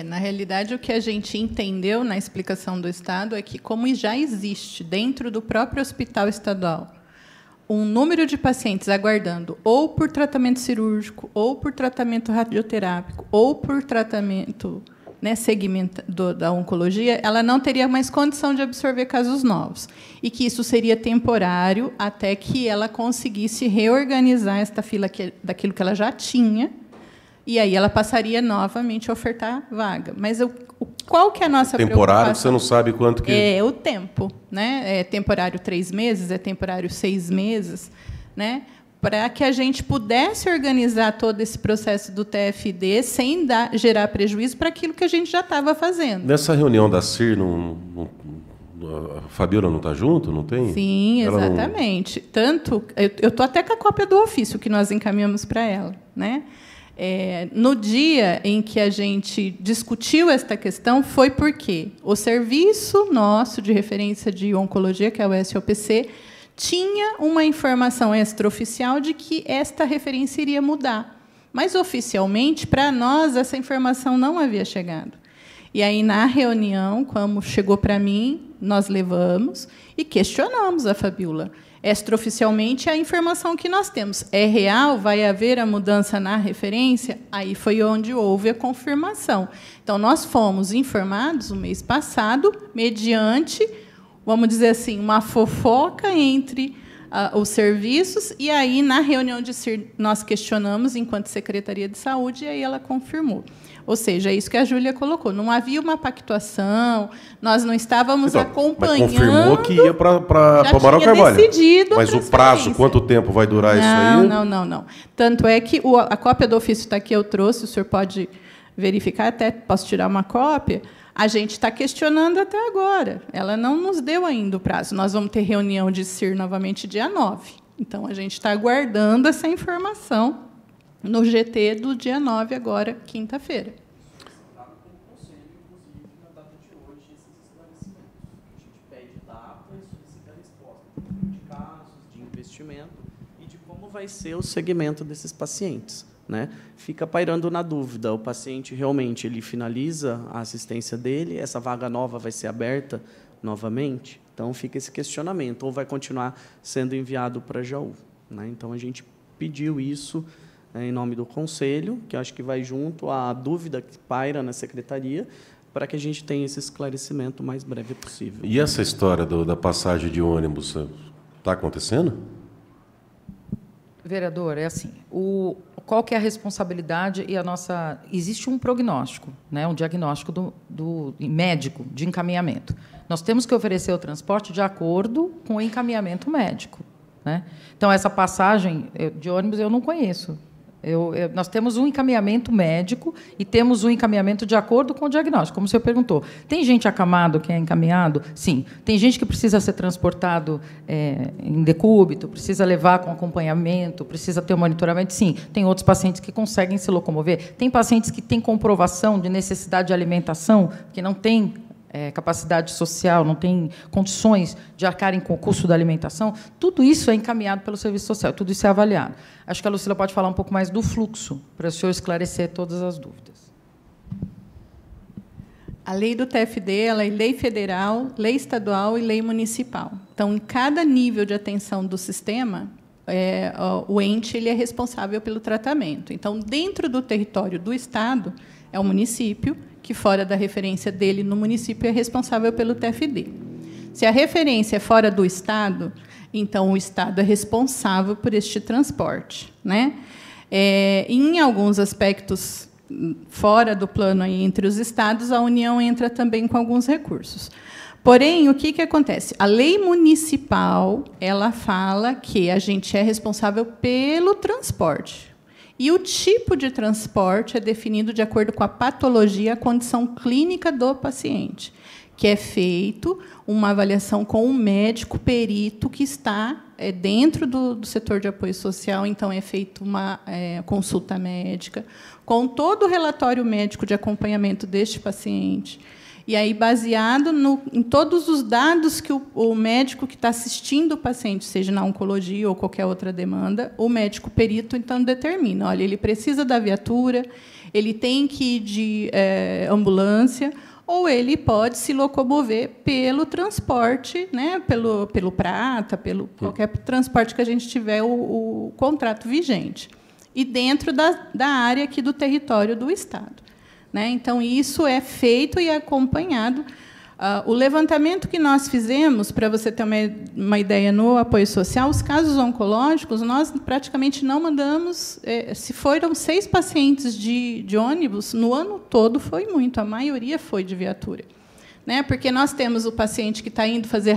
Na realidade, o que a gente entendeu na explicação do Estado é que, como já existe dentro do próprio hospital estadual um número de pacientes aguardando ou por tratamento cirúrgico, ou por tratamento radioterápico, ou por tratamento, né, segmento da oncologia, ela não teria mais condição de absorver casos novos. E que isso seria temporário até que ela conseguisse reorganizar esta fila daquilo que ela já tinha, e aí ela passaria novamente a ofertar vaga. Mas qual que é a nossa temporário, você não sabe quanto que... É o tempo. Né? É temporário 3 meses, é temporário 6 meses, né? Para que a gente pudesse organizar todo esse processo do TFD sem gerar prejuízo para aquilo que a gente já estava fazendo. Nessa reunião da CIR, a Fabiola não está junto? Não tem? Sim, exatamente. Tanto, eu estou até com a cópia do ofício que nós encaminhamos para ela. Né? No dia em que a gente discutiu esta questão, foi porque o serviço nosso de referência de oncologia, que é o SOPC, tinha uma informação extraoficial de que esta referência iria mudar. Mas, oficialmente, para nós, essa informação não havia chegado. E aí, na reunião, como chegou para mim, nós levamos e questionamos a Fabiola. Extraoficialmente, a informação que nós temos é real? Vai haver a mudança na referência? Aí foi onde houve a confirmação. Então, nós fomos informados no mês passado, mediante, vamos dizer assim, uma fofoca entre os serviços, e aí, na reunião de CIR, nós questionamos, enquanto Secretaria de Saúde, e aí ela confirmou. Ou seja, é isso que a Júlia colocou. Não havia uma pactuação, nós não estávamos acompanhando... Mas confirmou que ia para Amaral Carvalho. Mas o prazo, quanto tempo vai durar isso aí? Não. Tanto é que a cópia do ofício está aqui, eu trouxe, o senhor pode verificar, até posso tirar uma cópia. A gente está questionando até agora. Ela não nos deu ainda o prazo. Nós vamos ter reunião de CIR novamente dia 9. Então, a gente está aguardando essa informação no GT do dia 9, agora, quinta-feira. De investimento e de como vai ser o segmento desses pacientes, né? Fica pairando na dúvida, o paciente realmente ele finaliza a assistência dele, essa vaga nova vai ser aberta novamente? Então, fica esse questionamento, ou vai continuar sendo enviado para a Jaú, né? Então, a gente pediu isso em nome do Conselho, que acho que vai junto à dúvida que paira na Secretaria, para que a gente tenha esse esclarecimento o mais breve possível. E essa história da passagem de ônibus está acontecendo? Vereador, é assim, qual que é a responsabilidade e a nossa... Existe um prognóstico, né, um diagnóstico do médico de encaminhamento. Nós temos que oferecer o transporte de acordo com o encaminhamento médico, né? Então, essa passagem de ônibus eu não conheço. Nós temos um encaminhamento médico e temos um encaminhamento de acordo com o diagnóstico, como o senhor perguntou. Tem gente acamado que é encaminhado? Sim. Tem gente que precisa ser transportado em decúbito, precisa levar com acompanhamento, precisa ter um monitoramento? Sim. Tem outros pacientes que conseguem se locomover. Tem pacientes que têm comprovação de necessidade de alimentação, que não têm capacidade social, não tem condições de arcarem com o custo da alimentação. Tudo isso é encaminhado pelo Serviço Social, tudo isso é avaliado. Acho que a Lucila pode falar um pouco mais do fluxo, para o senhor esclarecer todas as dúvidas. A lei do TFD, ela é lei federal, lei estadual e lei municipal. Então, em cada nível de atenção do sistema, o ente ele é responsável pelo tratamento. Então, dentro do território do Estado, é o município, que fora da referência dele no município é responsável pelo TFD. Se a referência é fora do Estado, então o Estado é responsável por este transporte, né? Em alguns aspectos fora do plano aí, entre os estados, a União entra também com alguns recursos. Porém, o que acontece? A lei municipal ela fala que a gente é responsável pelo transporte. E o tipo de transporte é definido de acordo com a patologia, a condição clínica do paciente, que é feito uma avaliação com um médico perito que está dentro do setor de apoio social, então é feita uma consulta médica, com todo o relatório médico de acompanhamento deste paciente. E aí, baseado em todos os dados que o médico que está assistindo o paciente, seja na oncologia ou qualquer outra demanda, o médico perito, então, determina. Olha, ele precisa da viatura, ele tem que ir de ambulância, ou ele pode se locomover pelo transporte, né, pelo prata, pelo qualquer transporte que a gente tiver o contrato vigente, e dentro da área aqui do território do Estado. Então, isso é feito e acompanhado. O levantamento que nós fizemos, para você ter uma ideia, no apoio social, os casos oncológicos, nós praticamente não mandamos... Se foram 6 pacientes de ônibus, no ano todo foi muito, a maioria foi de viatura. Porque nós temos o paciente que está indo fazer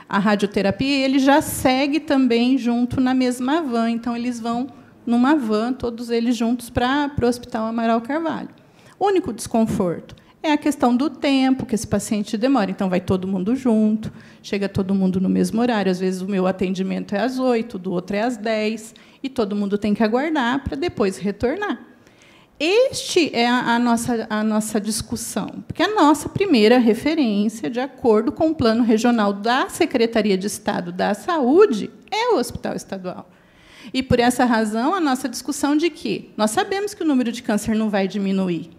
a radioterapia e ele já segue também junto na mesma van. Então, eles vão numa van, todos eles juntos, para o Hospital Amaral Carvalho. O único desconforto é a questão do tempo que esse paciente demora. Então, vai todo mundo junto, chega todo mundo no mesmo horário. Às vezes, o meu atendimento é às 8, do outro é às 10, e todo mundo tem que aguardar para depois retornar. Este é a nossa discussão, porque a nossa primeira referência, de acordo com o plano regional da Secretaria de Estado da Saúde, é o Hospital Estadual. E, por essa razão, a nossa discussão de que nós sabemos que o número de câncer não vai diminuir.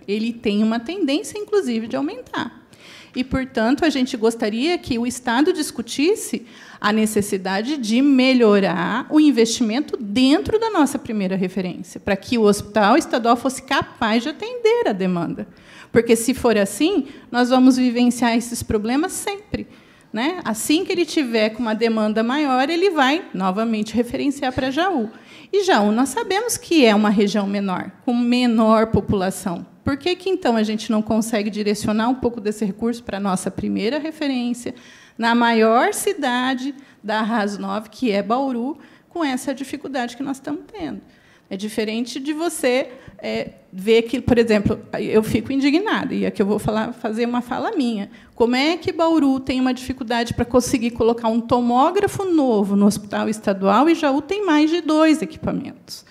Ele tem uma tendência, inclusive, de aumentar. E, portanto, a gente gostaria que o Estado discutisse a necessidade de melhorar o investimento dentro da nossa primeira referência, para que o Hospital Estadual fosse capaz de atender a demanda. Porque, se for assim, nós vamos vivenciar esses problemas sempre. né? Assim que ele tiver com uma demanda maior, ele vai novamente referenciar para Jaú. E Jaú nós sabemos que é uma região menor, com menor população. Por que, então, a gente não consegue direcionar um pouco desse recurso para a nossa primeira referência, na maior cidade da RAS 9, que é Bauru, com essa dificuldade que nós estamos tendo? É diferente de você ver que, por exemplo, eu fico indignada, e aqui eu vou fazer uma fala minha. Como é que Bauru tem uma dificuldade para conseguir colocar um tomógrafo novo no hospital estadual e Jaú tem mais de 2 equipamentos,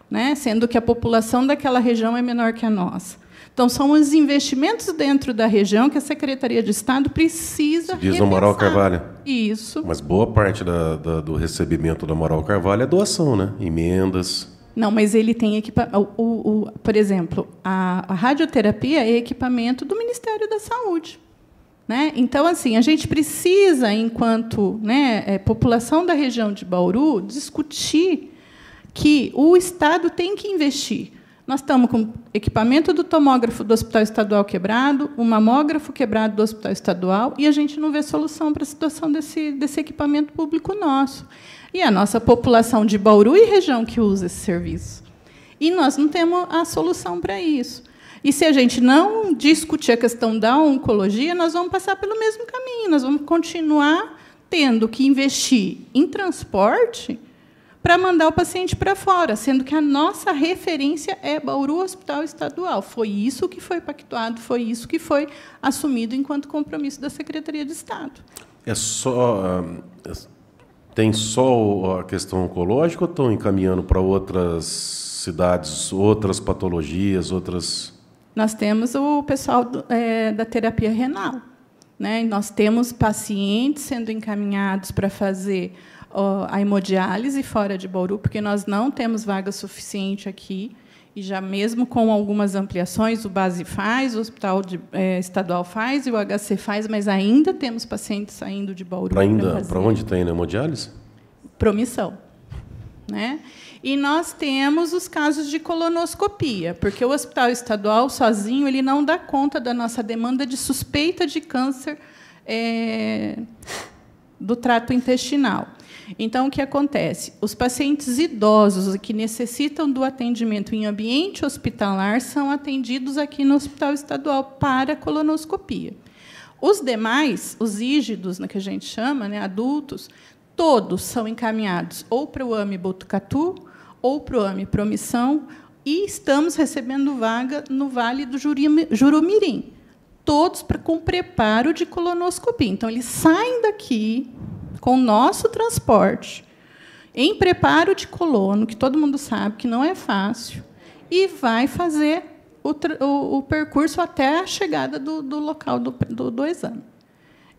né? Sendo que a população daquela região é menor que a nossa? Então, são os investimentos dentro da região que a Secretaria de Estado precisa repensar. Diz o Amaral Carvalho. Isso. Mas boa parte do recebimento do Amaral Carvalho é doação, né? Emendas. Não, mas ele tem equipamento. Por exemplo, a radioterapia é equipamento do Ministério da Saúde, né? Então, assim, a gente precisa, enquanto, né, população da região de Bauru, discutir que o Estado tem que investir. Nós estamos com equipamento do tomógrafo do Hospital Estadual quebrado, um mamógrafo quebrado do Hospital Estadual, e a gente não vê solução para a situação desse equipamento público nosso. E a nossa população de Bauru e região que usa esse serviço. E nós não temos a solução para isso. E se a gente não discutir a questão da oncologia, nós vamos passar pelo mesmo caminho. Nós vamos continuar tendo que investir em transporte para mandar o paciente para fora, sendo que a nossa referência é Bauru Hospital Estadual. Foi isso que foi pactuado, foi isso que foi assumido enquanto compromisso da Secretaria de Estado. Tem só a questão oncológica ou estão encaminhando para outras cidades, outras patologias, outras... Nós temos o pessoal da terapia renal, né? Nós temos pacientes sendo encaminhados para fazer a hemodiálise fora de Bauru, porque nós não temos vaga suficiente aqui, e já mesmo com algumas ampliações, o BASE faz, o Hospital Estadual faz, e o HC faz, mas ainda temos pacientes saindo de Bauru. Para onde tem a hemodiálise? Promissão, né? E nós temos os casos de colonoscopia, porque o Hospital Estadual, sozinho, ele não dá conta da nossa demanda de suspeita de câncer do trato intestinal. Então, o que acontece? Os pacientes idosos que necessitam do atendimento em ambiente hospitalar são atendidos aqui no Hospital Estadual para colonoscopia. Os demais, os ígidos, que a gente chama, né, adultos, todos são encaminhados ou para o AME Botucatu ou para o AME Promissão, e estamos recebendo vaga no Vale do Jurumirim, todos com preparo de colonoscopia. Então, eles saem daqui com o nosso transporte, em preparo de colono, que todo mundo sabe que não é fácil, e vai fazer o percurso até a chegada do local do exame.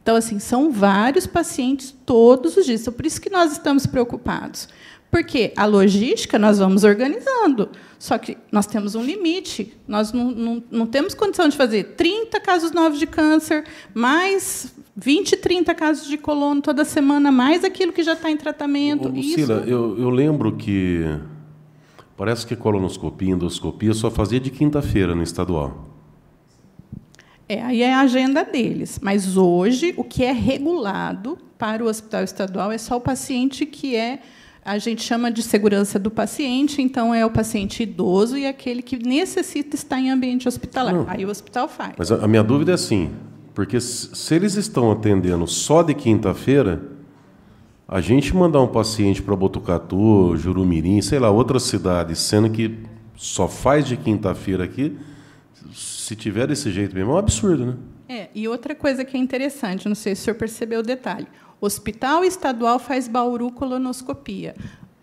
Então, assim, são vários pacientes todos os dias. Então, por isso que nós estamos preocupados. Porque a logística nós vamos organizando, só que nós temos um limite. Nós não temos condição de fazer 30 casos novos de câncer, mais 20, 30 casos de colono toda semana, mais aquilo que já está em tratamento. Lucila, eu lembro que parece que colonoscopia, endoscopia só fazia de quinta-feira no estadual. Aí é a agenda deles. Mas hoje o que é regulado para o Hospital Estadual é só o paciente que a gente chama de segurança do paciente, então é o paciente idoso e aquele que necessita estar em ambiente hospitalar. Não. Aí o hospital faz. Mas a minha dúvida é assim, porque se eles estão atendendo só de quinta-feira, a gente mandar um paciente para Botucatu, Jurumirim, sei lá, outras cidades, sendo que só faz de quinta-feira aqui, se tiver desse jeito mesmo, é um absurdo, né? E outra coisa que é interessante, não sei se o senhor percebeu o detalhe, Hospital Estadual faz Bauru colonoscopia,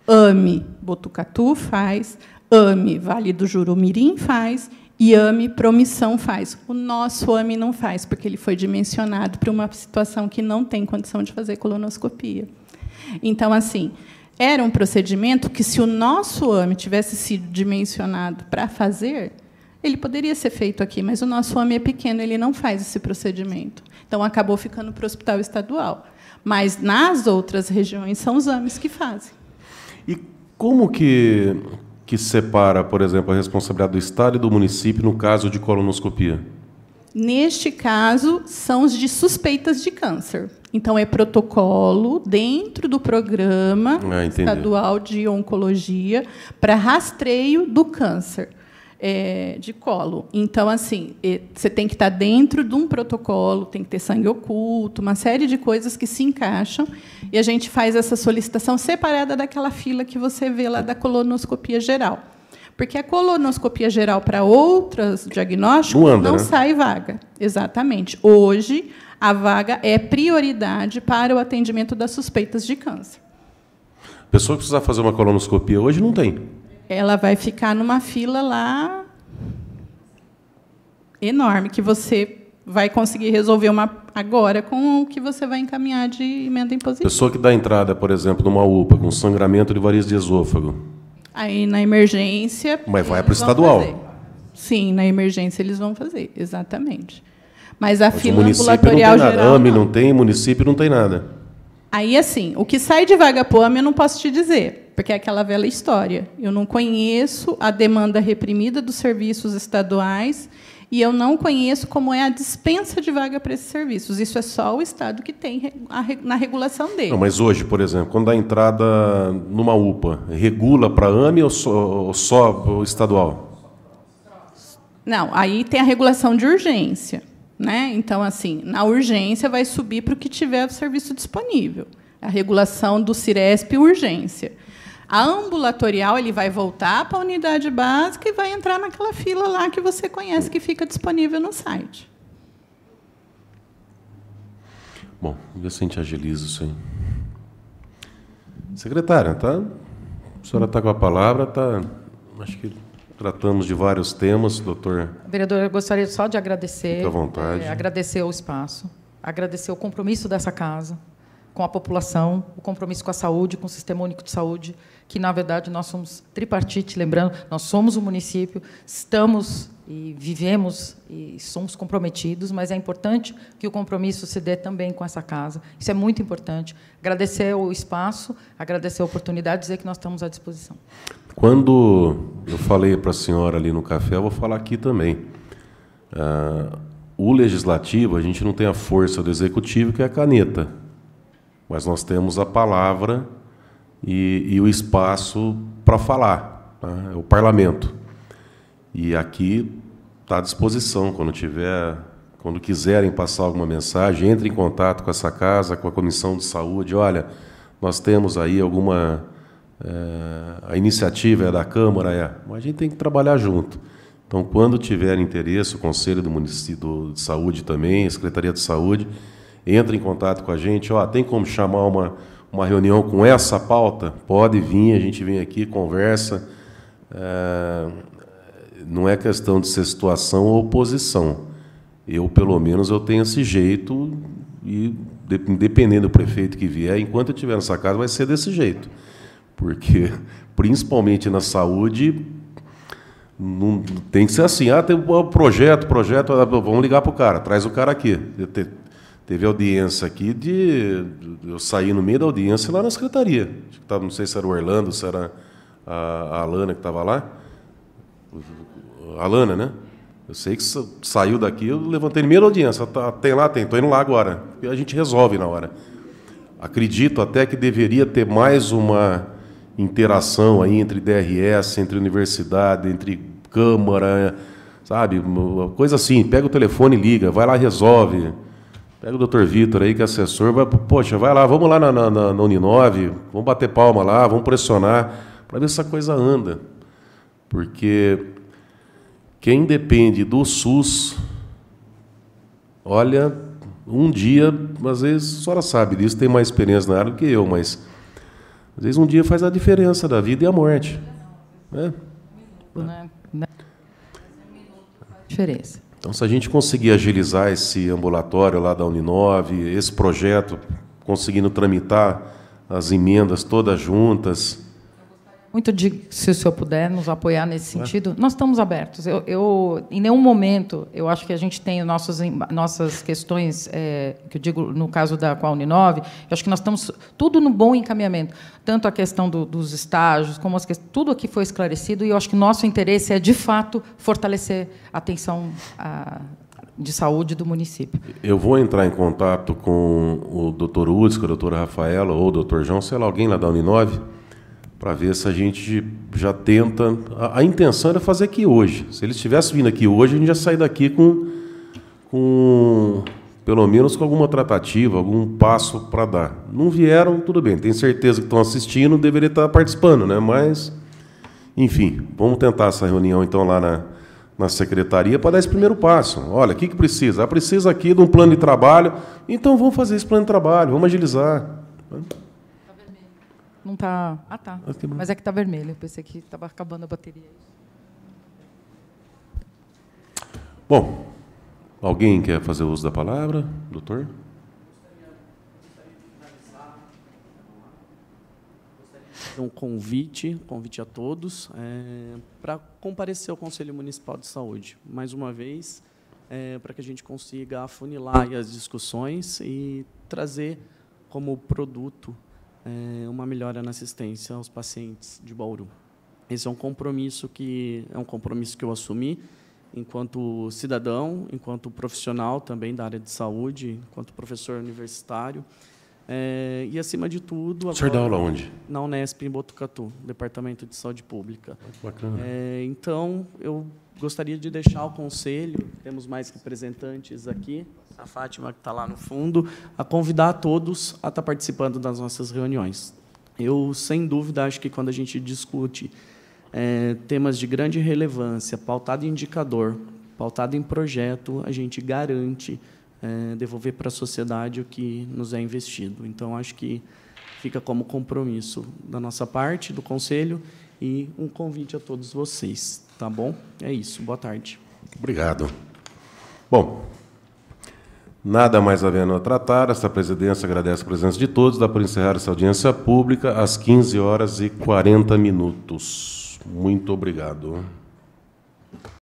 AME Botucatu faz, AME Vale do Jurumirim faz, e AME Promissão faz. O nosso AME não faz, porque ele foi dimensionado para uma situação que não tem condição de fazer colonoscopia. Então, assim, era um procedimento que, se o nosso AME tivesse sido dimensionado para fazer, ele poderia ser feito aqui, mas o nosso AME é pequeno, ele não faz esse procedimento. Então, acabou ficando para o Hospital Estadual. Mas, nas outras regiões, são os AMEs que fazem. E como que separa, por exemplo, a responsabilidade do Estado e do município no caso de colonoscopia? Neste caso, são os de suspeitas de câncer. Então, é protocolo dentro do programa estadual de oncologia para rastreio do câncer de colo. Então, assim, você tem que estar dentro de um protocolo, tem que ter sangue oculto, uma série de coisas que se encaixam, e a gente faz essa solicitação separada daquela fila que você vê lá da colonoscopia geral. Porque a colonoscopia geral para outros diagnósticos não sai vaga. Exatamente. Hoje, a vaga é prioridade para o atendimento das suspeitas de câncer. A pessoa que precisar fazer uma colonoscopia hoje não tem. Ela vai ficar numa fila lá enorme, que você vai conseguir resolver agora com o que você vai encaminhar de emenda impositiva. Pessoa que dá entrada, por exemplo, numa UPA com sangramento de varizes de esôfago. Aí, na emergência... Mas vai para o estadual. Fazer. Sim, na emergência eles vão fazer, exatamente. Mas a fila ambulatorial geral... AME não tem, município não tem nada. Aí, assim, o que sai de vaga para o AME eu não posso te dizer, porque é aquela velha história. Eu não conheço a demanda reprimida dos serviços estaduais e eu não conheço como é a dispensa de vaga para esses serviços. Isso é só o Estado que tem na regulação dele. Não, mas hoje, por exemplo, quando dá entrada numa UPA, regula para AME ou só estadual? Não, aí tem a regulação de urgência. Né? Então, assim, na urgência vai subir para o que tiver o serviço disponível. A regulação do Ciresp urgência. A ambulatorial ele vai voltar para a unidade básica e vai entrar naquela fila lá que você conhece, que fica disponível no site. Bom, vamos ver se a gente agiliza isso aí. Secretária, tá? A senhora está com a palavra, tá? Acho que tratamos de vários temas, doutor. Vereador, eu gostaria só de agradecer. Fique à vontade. Agradecer o espaço, agradecer o compromisso dessa casa com a população, o compromisso com a saúde, com o Sistema Único de Saúde, que, na verdade, nós somos tripartite, lembrando, nós somos um município, estamos e vivemos e somos comprometidos, mas é importante que o compromisso se dê também com essa casa. Isso é muito importante. Agradecer o espaço, agradecer a oportunidade, dizer que nós estamos à disposição. Quando eu falei para a senhora ali no café, eu vou falar aqui também. O legislativo, a gente não tem a força do executivo, que é a caneta, mas nós temos a palavra e o espaço para falar, tá? É o parlamento. E aqui está à disposição, quando quiserem passar alguma mensagem, entre em contato com essa casa, com a Comissão de Saúde. Olha, nós temos aí alguma... a iniciativa é da Câmara, mas a gente tem que trabalhar junto. Então, quando tiver interesse, o Conselho do Município de Saúde também, a Secretaria de Saúde, entre em contato com a gente. Tem como chamar uma reunião com essa pauta? Pode vir, a gente vem aqui, conversa. Não é questão de ser situação ou oposição. Eu, pelo menos, eu tenho esse jeito e, dependendo do prefeito que vier, enquanto eu estiver nessa casa, vai ser desse jeito. Porque, principalmente na saúde, não tem que ser assim. Tem um projeto, vamos ligar para o cara, traz o cara aqui. Teve audiência aqui eu saí no meio da audiência lá na secretaria. Não sei se era o Orlando, se era a Alana que estava lá. A Alana, né? Eu sei que saiu daqui, eu levantei no meio da audiência. Tem lá, estou indo lá agora. E a gente resolve na hora. Acredito até que deveria ter mais uma interação aí entre DRS, entre universidade, entre Câmara, sabe? Uma coisa assim, pega o telefone e liga, vai lá e resolve. Pega o doutor Vitor aí, que é assessor, vai lá, vamos lá na Uninove, vamos bater palma lá, vamos pressionar, para ver se essa coisa anda. Porque quem depende do SUS, olha, um dia, às vezes, a senhora sabe disso, tem mais experiência na área do que eu, mas às vezes um dia faz a diferença da vida e a morte. Né? Diferença. Então, se a gente conseguir agilizar esse ambulatório lá da Uninove, esse projeto, conseguindo tramitar as emendas todas juntas... muito se o senhor puder nos apoiar nesse sentido, nós estamos abertos. Em nenhum momento, eu acho que a gente tem nossas questões, que eu digo no caso com a Uninove, eu acho que nós estamos tudo no bom encaminhamento, tanto a questão dos estágios, como tudo aqui foi esclarecido, e eu acho que nosso interesse é, de fato, fortalecer a atenção de saúde do município. Eu vou entrar em contato com o Dr. Udes, com a doutora Rafaela, ou o Dr. João, sei lá, alguém lá da Uninove, para ver se a gente já tenta... A intenção era fazer aqui hoje. Se eles tivessem vindo aqui hoje, a gente já sair daqui com pelo menos com alguma tratativa, algum passo para dar. Não vieram, tudo bem. Tenho certeza que estão assistindo, deveria estar participando, né? Mas, enfim, vamos tentar essa reunião, então, lá na secretaria para dar esse primeiro passo. Olha, o que precisa? Precisa aqui de um plano de trabalho. Então, vamos fazer esse plano de trabalho, vamos agilizar. Não está... Ah, tá. Mas é que está vermelho. Eu pensei que estava acabando a bateria. Bom, alguém quer fazer uso da palavra? Doutor? Um convite a todos para comparecer ao Conselho Municipal de Saúde. Mais uma vez, para que a gente consiga afunilar as discussões e trazer como produto uma melhora na assistência aos pacientes de Bauru. Esse é um compromisso que eu assumi enquanto cidadão, enquanto profissional também da área de saúde, enquanto professor universitário. E, acima de tudo... O senhor dá aula onde? Na Unesp, em Botucatu, Departamento de Saúde Pública. Bacana. Então, eu gostaria de deixar ao Conselho, temos mais representantes aqui, a Fátima, que está lá no fundo, a convidar a todos a estar participando das nossas reuniões. Eu, sem dúvida, acho que quando a gente discute temas de grande relevância, pautado em indicador, pautado em projeto, a gente garante devolver para a sociedade o que nos é investido. Então, acho que fica como compromisso da nossa parte, do Conselho, e um convite a todos vocês. Tá bom? É isso. Boa tarde. Obrigado. Bom, nada mais havendo a tratar, esta presidência agradece a presença de todos, dá por encerrar essa audiência pública às 15h40. Muito obrigado.